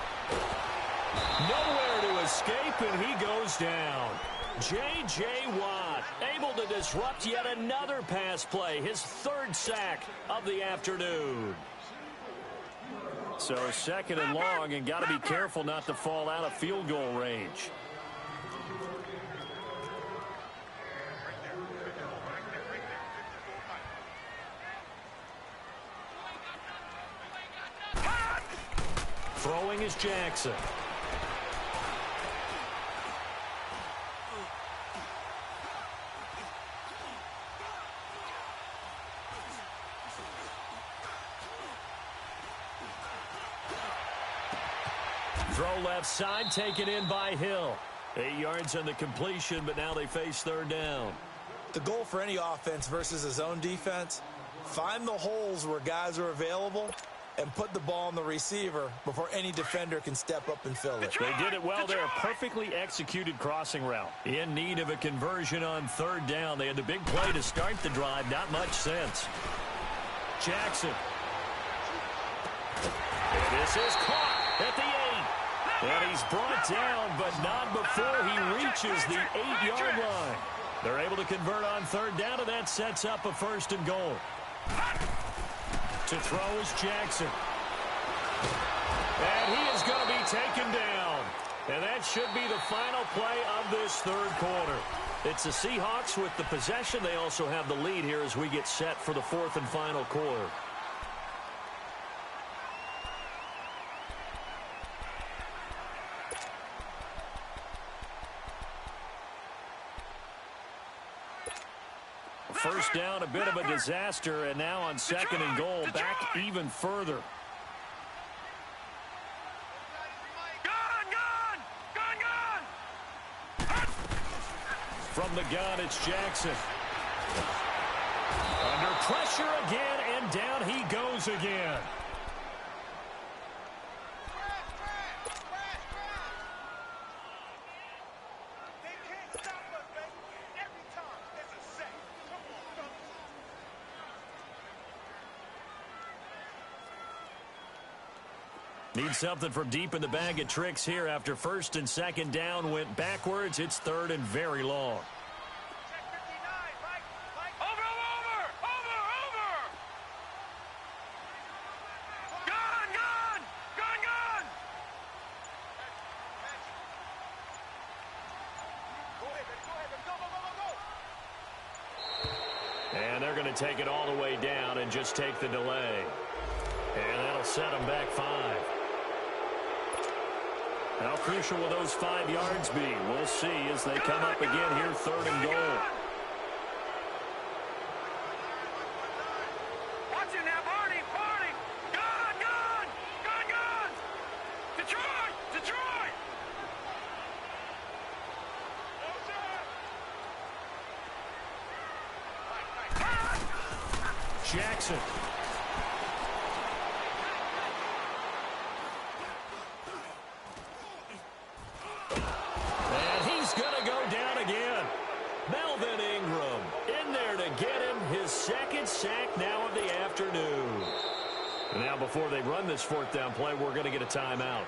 Speaker 6: Nowhere to escape, and he goes down. J.J. Watt able to disrupt yet another pass play, his 3rd sack of the afternoon. So 2nd and long, and got to be careful not to fall out of field goal range. Throwing is Jackson. Throw left side, taken in by Hill. 8 yards on the completion, but now they face third down.
Speaker 7: The goal for any offense versus a zone defense, find the holes where guys are available and put the ball on the receiver before any defender can step up and fill it.
Speaker 6: They did it well there. Perfectly executed crossing route. In need of a conversion on third down. They had the big play to start the drive. Not much sense. Jackson. This is caught at the 8. And he's brought down, but not before he reaches the 8-yard line. They're able to convert on third down, and that sets up a first and goal. To throw is Jackson. And he is going to be taken down. And that should be the final play of this third quarter. It's the Seahawks with the possession. They also have the lead here as we get set for the fourth and final quarter. First down, a bit of a disaster, and now on second and goal, back even further. From the gun, it's Jackson. Under pressure again, and down he goes again. Need something from deep in the bag of tricks here after first and second down went backwards. It's third and very long.
Speaker 8: Over! Gun!
Speaker 6: And they're going to take it all the way down and just take the delay. And that'll set them back 5. How crucial will those 5 yards be? We'll see as they come up again here, third and goal.
Speaker 8: Watch it now, Barney! Gun! Detroit!
Speaker 6: Jackson. Second sack now of the afternoon. Now before they run this fourth down play, we're going to get a timeout.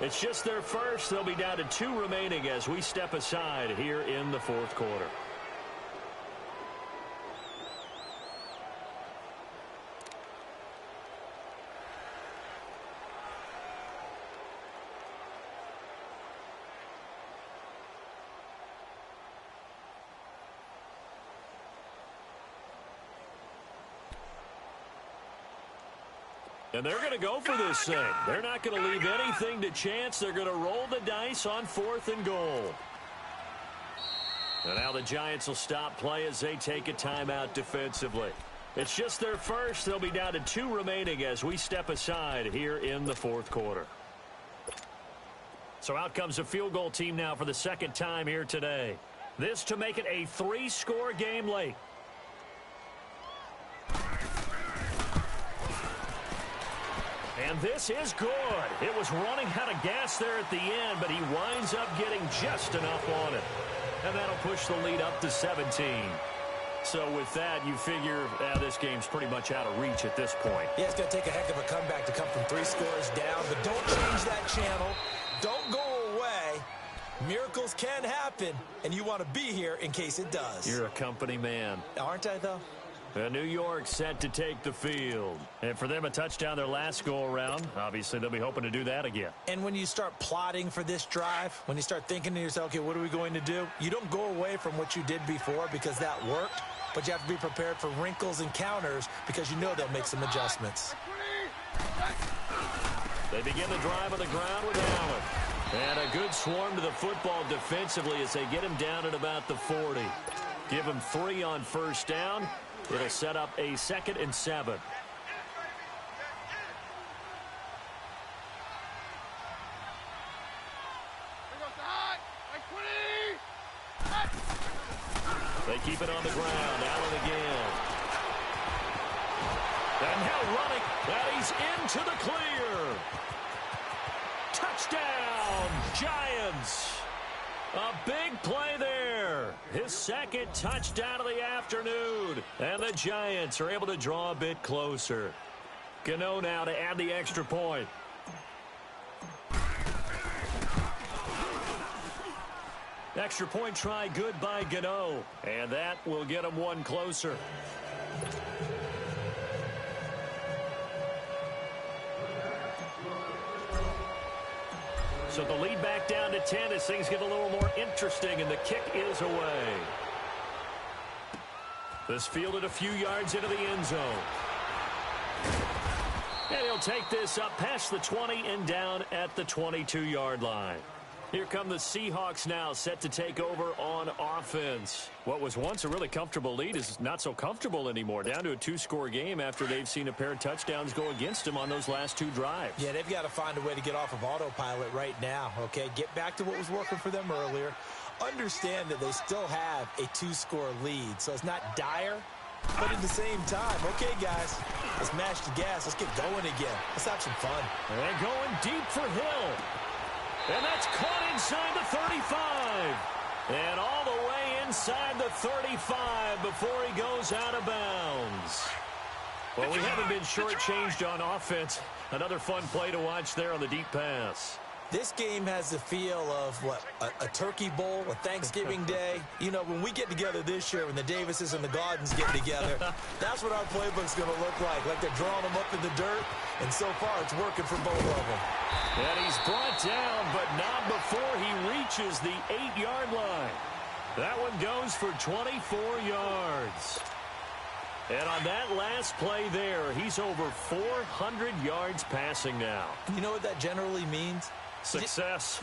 Speaker 6: It's just their first. They'll be down to 2 remaining as we step aside here in the fourth quarter. And they're going to go for this thing. They're not going to leave anything to chance. They're going to roll the dice on fourth and goal. And now the Giants will stop play as they take a timeout defensively. It's just their first. They'll be down to 2 remaining as we step aside here in the fourth quarter. So out comes a field goal team now for the second time here today. This to make it a 3-score game late. And this is good. It was running out of gas there at the end, but he winds up getting just enough on it. And that'll push the lead up to 17. So with that, you figure this game's pretty much out of reach at this point.
Speaker 7: Yeah, it's going to take a heck of a comeback to come from 3 scores down, but don't change that channel. Don't go away. Miracles can happen, and you want to be here in case it does.
Speaker 6: You're a company man.
Speaker 7: Aren't I, though?
Speaker 6: New York set to take the field. And for them, a touchdown their last go-around. Obviously, they'll be hoping to do that again.
Speaker 7: And when you start plotting for this drive, when you start thinking to yourself, okay, what are we going to do? You don't go away from what you did before because that worked, but you have to be prepared for wrinkles and counters because you know they'll make some adjustments.
Speaker 6: They begin the drive on the ground with Allen. And a good swarm to the football defensively as they get him down at about the 40. Give him 3 on first down. It'll set up a 2nd and 7. it on the ground. Allen again. And now running. And he's into the clear. Touchdown, Giants. A big play there. His second touchdown of the afternoon. And the Giants are able to draw a bit closer. Gano now to add the extra point. Extra point try good by Gano. And that will get him one closer. So the lead back down to 10 as things get a little more interesting, and the kick is away. This fielded a few yards into the end zone. And he'll take this up past the 20 and down at the 22-yard line. Here come the Seahawks now, set to take over on offense. What was once a really comfortable lead is not so comfortable anymore. Down to a 2-score game after they've seen a pair of touchdowns go against them on those last 2 drives.
Speaker 7: Yeah, they've got to find a way to get off of autopilot right now, okay? Get back to what was working for them earlier. Understand that they still have a 2-score lead, so it's not dire. But at the same time, okay, guys, let's mash the gas. Let's get going again. Let's have some fun.
Speaker 6: And going deep for Hill. And that's caught inside the 35. And all the way inside the 35 before he goes out of bounds. Well, we haven't been shortchanged on offense. Another fun play to watch there on the deep pass.
Speaker 7: This game has the feel of, what, a turkey bowl, a Thanksgiving day. You know, when we get together this year, when the Davises and the Gardens get together, that's what our playbook's going to look like. Like they're drawing them up in the dirt, and so far it's working for both of them.
Speaker 6: And he's brought down, but not before he reaches the 8-yard line. That one goes for 24 yards. And on that last play there, he's over 400 yards passing now.
Speaker 7: You know what that generally means?
Speaker 6: Success.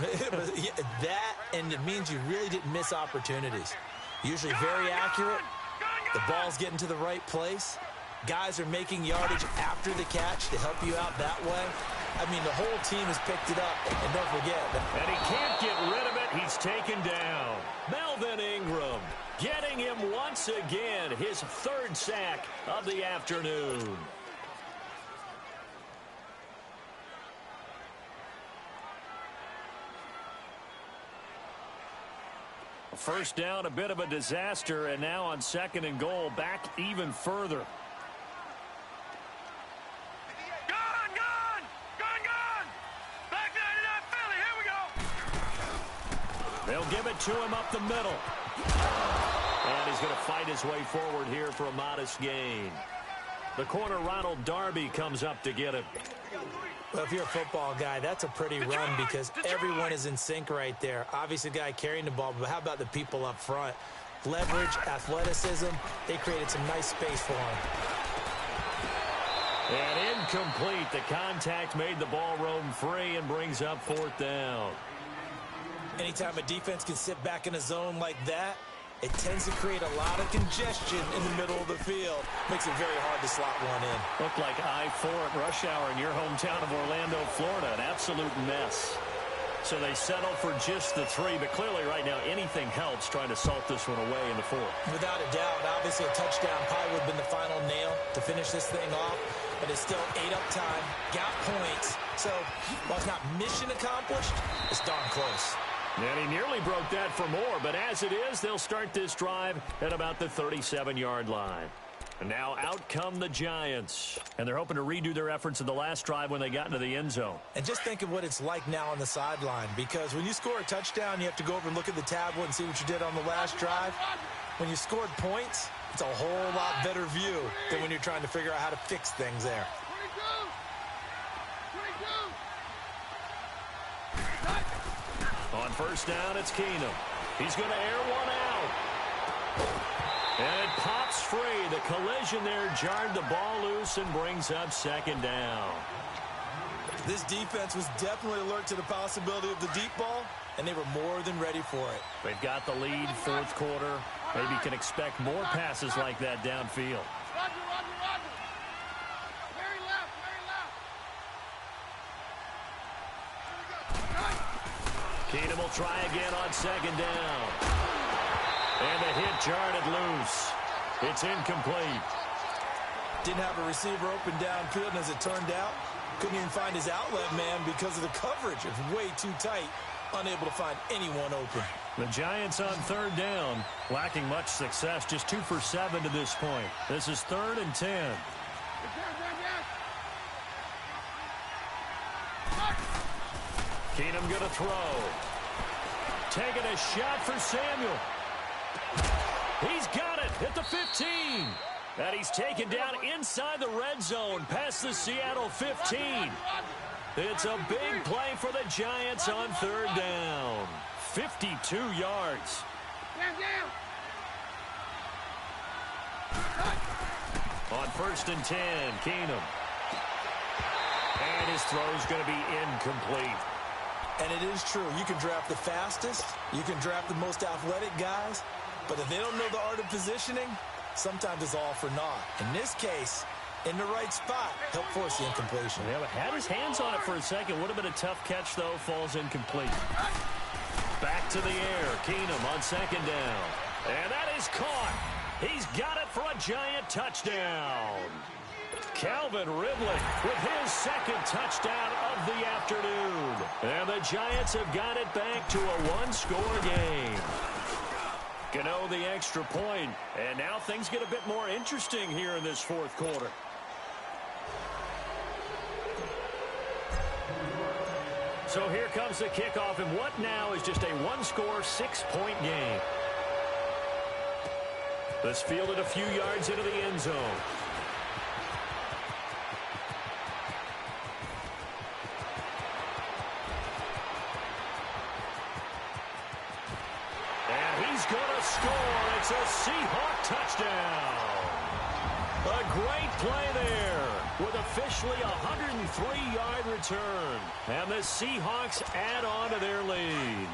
Speaker 7: That, and it means you really didn't miss opportunities. Usually very accurate. The ball's getting to the right place. Guys are making yardage after the catch to help you out that way. I mean, the whole team has picked it up. And don't forget.
Speaker 6: And he can't get rid of it. He's taken down. Melvin Ingram getting him once again. His 3rd sack of the afternoon. First down, a bit of a disaster, and now on 2nd and goal, back even further.
Speaker 8: Back 99 Philly, here we go.
Speaker 6: They'll give it to him up the middle. And he's going to fight his way forward here for a modest gain. The corner, Ronald Darby, comes up to get him.
Speaker 7: Well, if you're a football guy, that's a pretty run because everyone is in sync right there. Obviously, the guy carrying the ball, but how about the people up front? Leverage, athleticism, they created some nice space for him.
Speaker 6: And incomplete. The contact made the ball roam free and brings up 4th down.
Speaker 7: Anytime a defense can sit back in a zone like that, it tends to create a lot of congestion in the middle of the field. Makes it very hard to slot one in.
Speaker 6: Looked like I-4 at rush hour in your hometown of Orlando, Florida. An absolute mess. So they settle for just the 3, but clearly right now anything helps trying to salt this one away in the 4th.
Speaker 7: Without a doubt, obviously a touchdown probably would have been the final nail to finish this thing off, but it's still 8 up time, got points. So while it's not mission accomplished, it's darn close.
Speaker 6: And he nearly broke that for more, but as it is, they'll start this drive at about the 37-yard line. And now out come the Giants. And they're hoping to redo their efforts in the last drive when they got into the end zone.
Speaker 7: And just think of what it's like now on the sideline, because when you score a touchdown, you have to go over and look at the tablet and see what you did on the last drive. When you scored points, it's a whole lot better view than when you're trying to figure out how to fix things there.
Speaker 6: On first down, it's Keenum. He's going to air one out. And it pops free. The collision there jarred the ball loose and brings up 2nd down.
Speaker 7: This defense was definitely alert to the possibility of the deep ball, and they were more than ready for it.
Speaker 6: They've got the lead, 4th quarter. Maybe can expect more passes like that downfield. Keenum will try again on 2nd down. And the hit jarred it loose. It's incomplete.
Speaker 7: Didn't have a receiver open downfield, and as it turned out, couldn't even find his outlet man because of the coverage. It was way too tight, unable to find anyone open.
Speaker 6: The Giants on third down, lacking much success, just 2 for 7 to this point. This is 3rd and 10. Keenum going to throw. Taking a shot for Samuel. He's got it at the 15. And he's taken down inside the red zone past the Seattle 15. It's a big play for the Giants on third down. 52 yards. On 1st and 10, Keenum. And his throw's going to be incomplete.
Speaker 7: And it is true. You can draft the fastest. You can draft the most athletic guys. But if they don't know the art of positioning, sometimes it's all for naught. In this case, in the right spot, help force the incompletion.
Speaker 6: Yeah, had his hands on it for a second. Would have been a tough catch, though. Falls incomplete. Back to the air. Keenum on 2nd down. And that is caught. He's got it for a Giant touchdown. Calvin Ridley with his 2nd touchdown of the afternoon. And the Giants have got it back to a 1-score game. Gano the extra point, and now things get a bit more interesting here in this 4th quarter. So here comes the kickoff, and what now is just a 1-score, 6-point game. This fielded a few yards into the end zone. Going to score. It's a Seahawks touchdown. A great play there with officially a 103-yard return. And the Seahawks add on to their lead.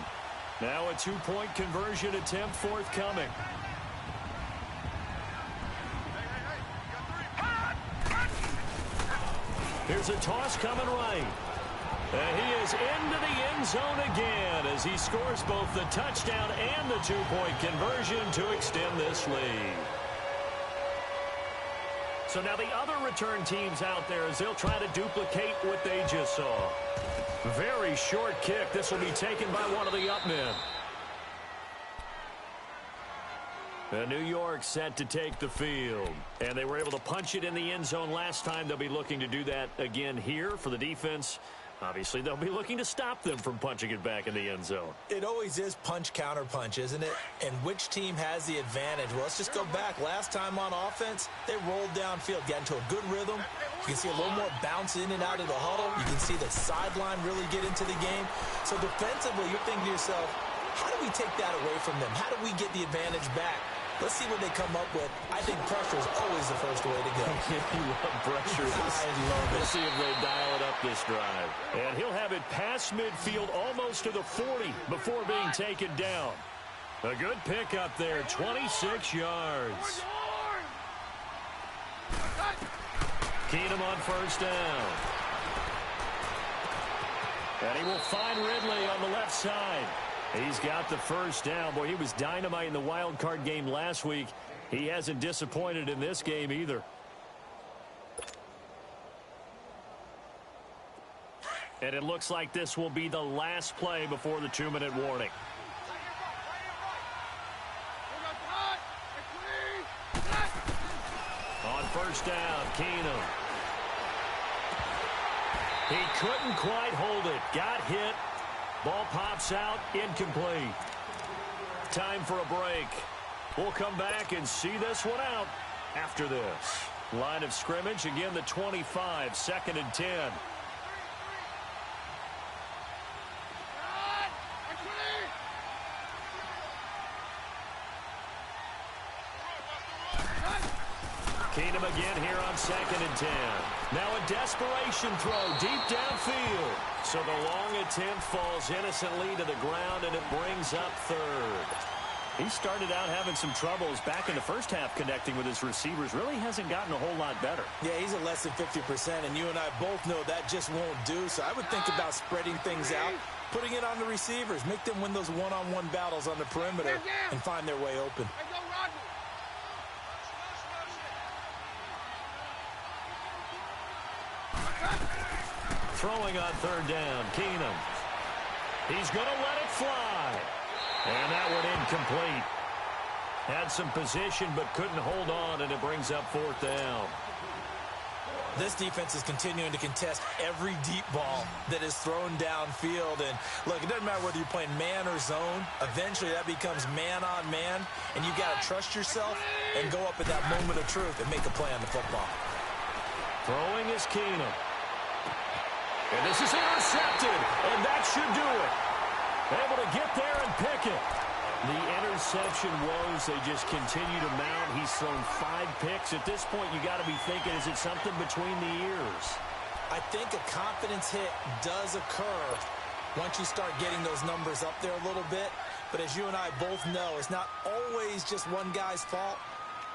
Speaker 6: Now a 2-point conversion attempt forthcoming. Here's a toss coming right. And he is into the end zone again as he scores both the touchdown and the 2-point conversion to extend this lead. So now the other return teams out there as they'll try to duplicate what they just saw. Very short kick. This will be taken by one of the up men. And New York set to take the field. And they were able to punch it in the end zone last time. They'll be looking to do that again here for the defense. Obviously, they'll be looking to stop them from punching it back in the end zone. It always is punch, counter punch, isn't it? And which team has the advantage? Well, let's just go back. Last time on offense, they rolled downfield, got into a good rhythm. You can see a little more bounce in and out of the huddle. You can see the sideline really get into the game. So defensively, you're thinking to yourself, how do we take that away from them? How do we get the advantage back? Let's see what they come up with. I think pressure is always the first way to go. You love pressure. I love it. Let's see if they dial it up this drive. And he'll have it past midfield almost to the 40 before being taken down. A good pickup there, 26 yards. Keenum on 1st down. And he will find Ridley on the left side. He's got the 1st down. Boy, he was dynamite in the wild card game last week. He hasn't disappointed in this game either. And it looks like this will be the last play before the 2-minute warning. On 1st down, Keenum. He couldn't quite hold it. Got hit. Ball pops out, incomplete. Time for a break. We'll come back and see this one out after this. Line of scrimmage, again the 25, 2nd and 10. Keenum again here on 2nd and 10. Now a desperation throw deep downfield. So the long attempt falls innocently to the ground, and it brings up 3rd. He started out having some troubles back in the first half connecting with his receivers. Really hasn't gotten a whole lot better. Yeah, he's at less than 50%, and you and I both know that just won't do. So I would think about spreading things out,
Speaker 7: putting it on the receivers. Make them win those one-on-one battles on the perimeter and find their way open.
Speaker 6: Throwing on third down, Keenum. He's going to let it fly. And that one incomplete. Had some position but couldn't hold on, and it brings up fourth down.
Speaker 7: This defense is continuing to contest every deep ball that is thrown downfield. And, look, it doesn't matter whether you're playing man or zone. Eventually that becomes man on man, and you've got to trust yourself and go up at that moment of truth and make a play on the football.
Speaker 6: Throwing is Keenum. And this is intercepted, and that should do it. Able to get there and pick it. The interception woes, they just continue to mount. He's thrown 5 picks. At this point, you got to be thinking, is it something between the ears?
Speaker 7: I think a confidence hit does occur once you start getting those numbers up there a little bit. But as you and I both know, it's not always just one guy's fault.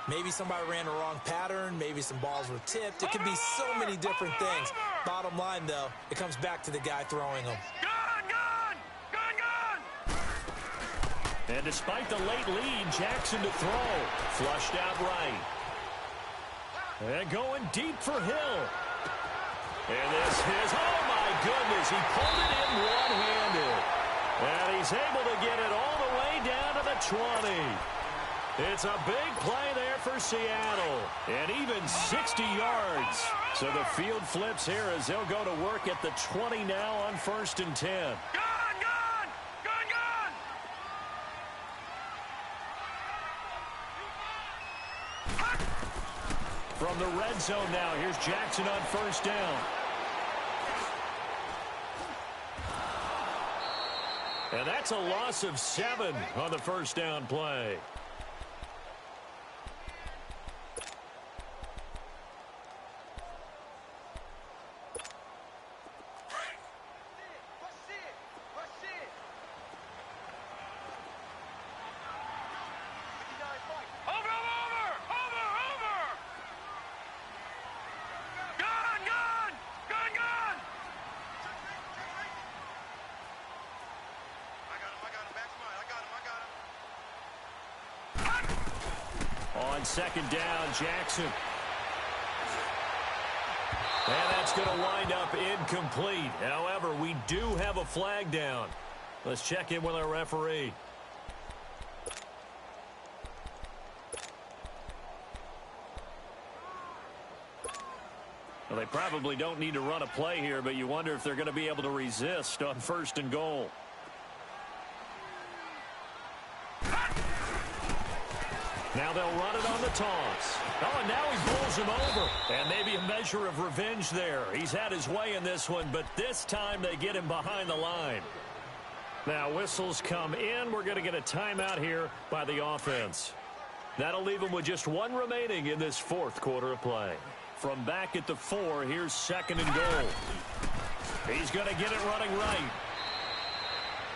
Speaker 7: Maybe somebody ran the wrong pattern. Maybe some balls were tipped. It could be so many different things. Bottom line, though, it comes back to the guy throwing them.
Speaker 6: And despite the late lead, Jackson to throw. Flushed out right. And going deep for Hill. And this is, oh my goodness, he pulled it in one-handed. And he's able to get it all the way down to the 20. It's a big play there for Seattle. And even 60 yards. So the field flips here as they'll go to work at the 20 now on 1st and 10. From the red zone now, here's Jackson on 1st down. And that's a loss of 7 on the 1st down play. On 2nd down, Jackson. And that's going to wind up incomplete. However, we do have a flag down. Let's check in with our referee. Well, they probably don't need to run a play here, but you wonder if they're going to be able to resist on 1st and goal. Now they'll run it on the toss. Oh, and now he bowls him over. And maybe a measure of revenge there. He's had his way in this one, but this time they get him behind the line. Now whistles come in. We're going to get a timeout here by the offense. That'll leave them with just 1 remaining in this 4th quarter of play. From back at the 4, here's 2nd and goal. He's going to get it running right.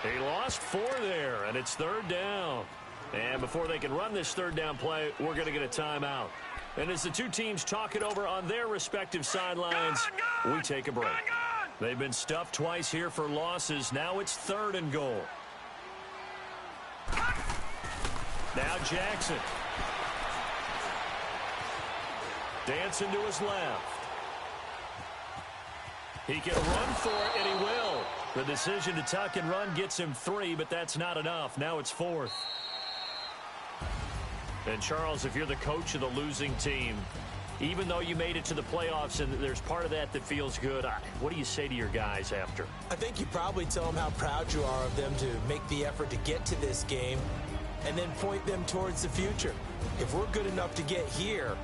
Speaker 6: He lost 4 there, and it's 3rd down. And before they can run this 3rd down play, we're going to get a timeout. And as the two teams talk it over on their respective sidelines, we take a break. They've been stuffed twice here for losses. Now it's 3rd and goal. Now Jackson. Dancing to his left. He can run for it, and he will. The decision to tuck and run gets him 3, but that's not enough. Now it's 4th. And, Charles, if you're the coach of the losing team, even though you made it to the playoffs and there's part of that that feels good, what do you say to your guys after?
Speaker 7: I think you probably tell them how proud you are of them to make the effort to get to this game and then point them towards the future. If we're good enough to get here,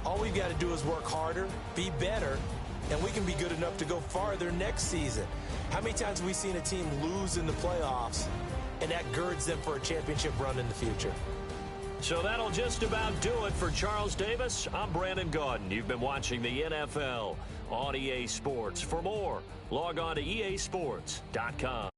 Speaker 7: all we've got to do is work harder, be better, and we can be good enough to go farther next season. How many times have we seen a team lose in the playoffs, and that girds them for a championship run in the future?
Speaker 6: So that'll just about do it for Charles Davis. I'm Brandon Gaudin. You've been watching the NFL on EA Sports. For more, log on to easports.com.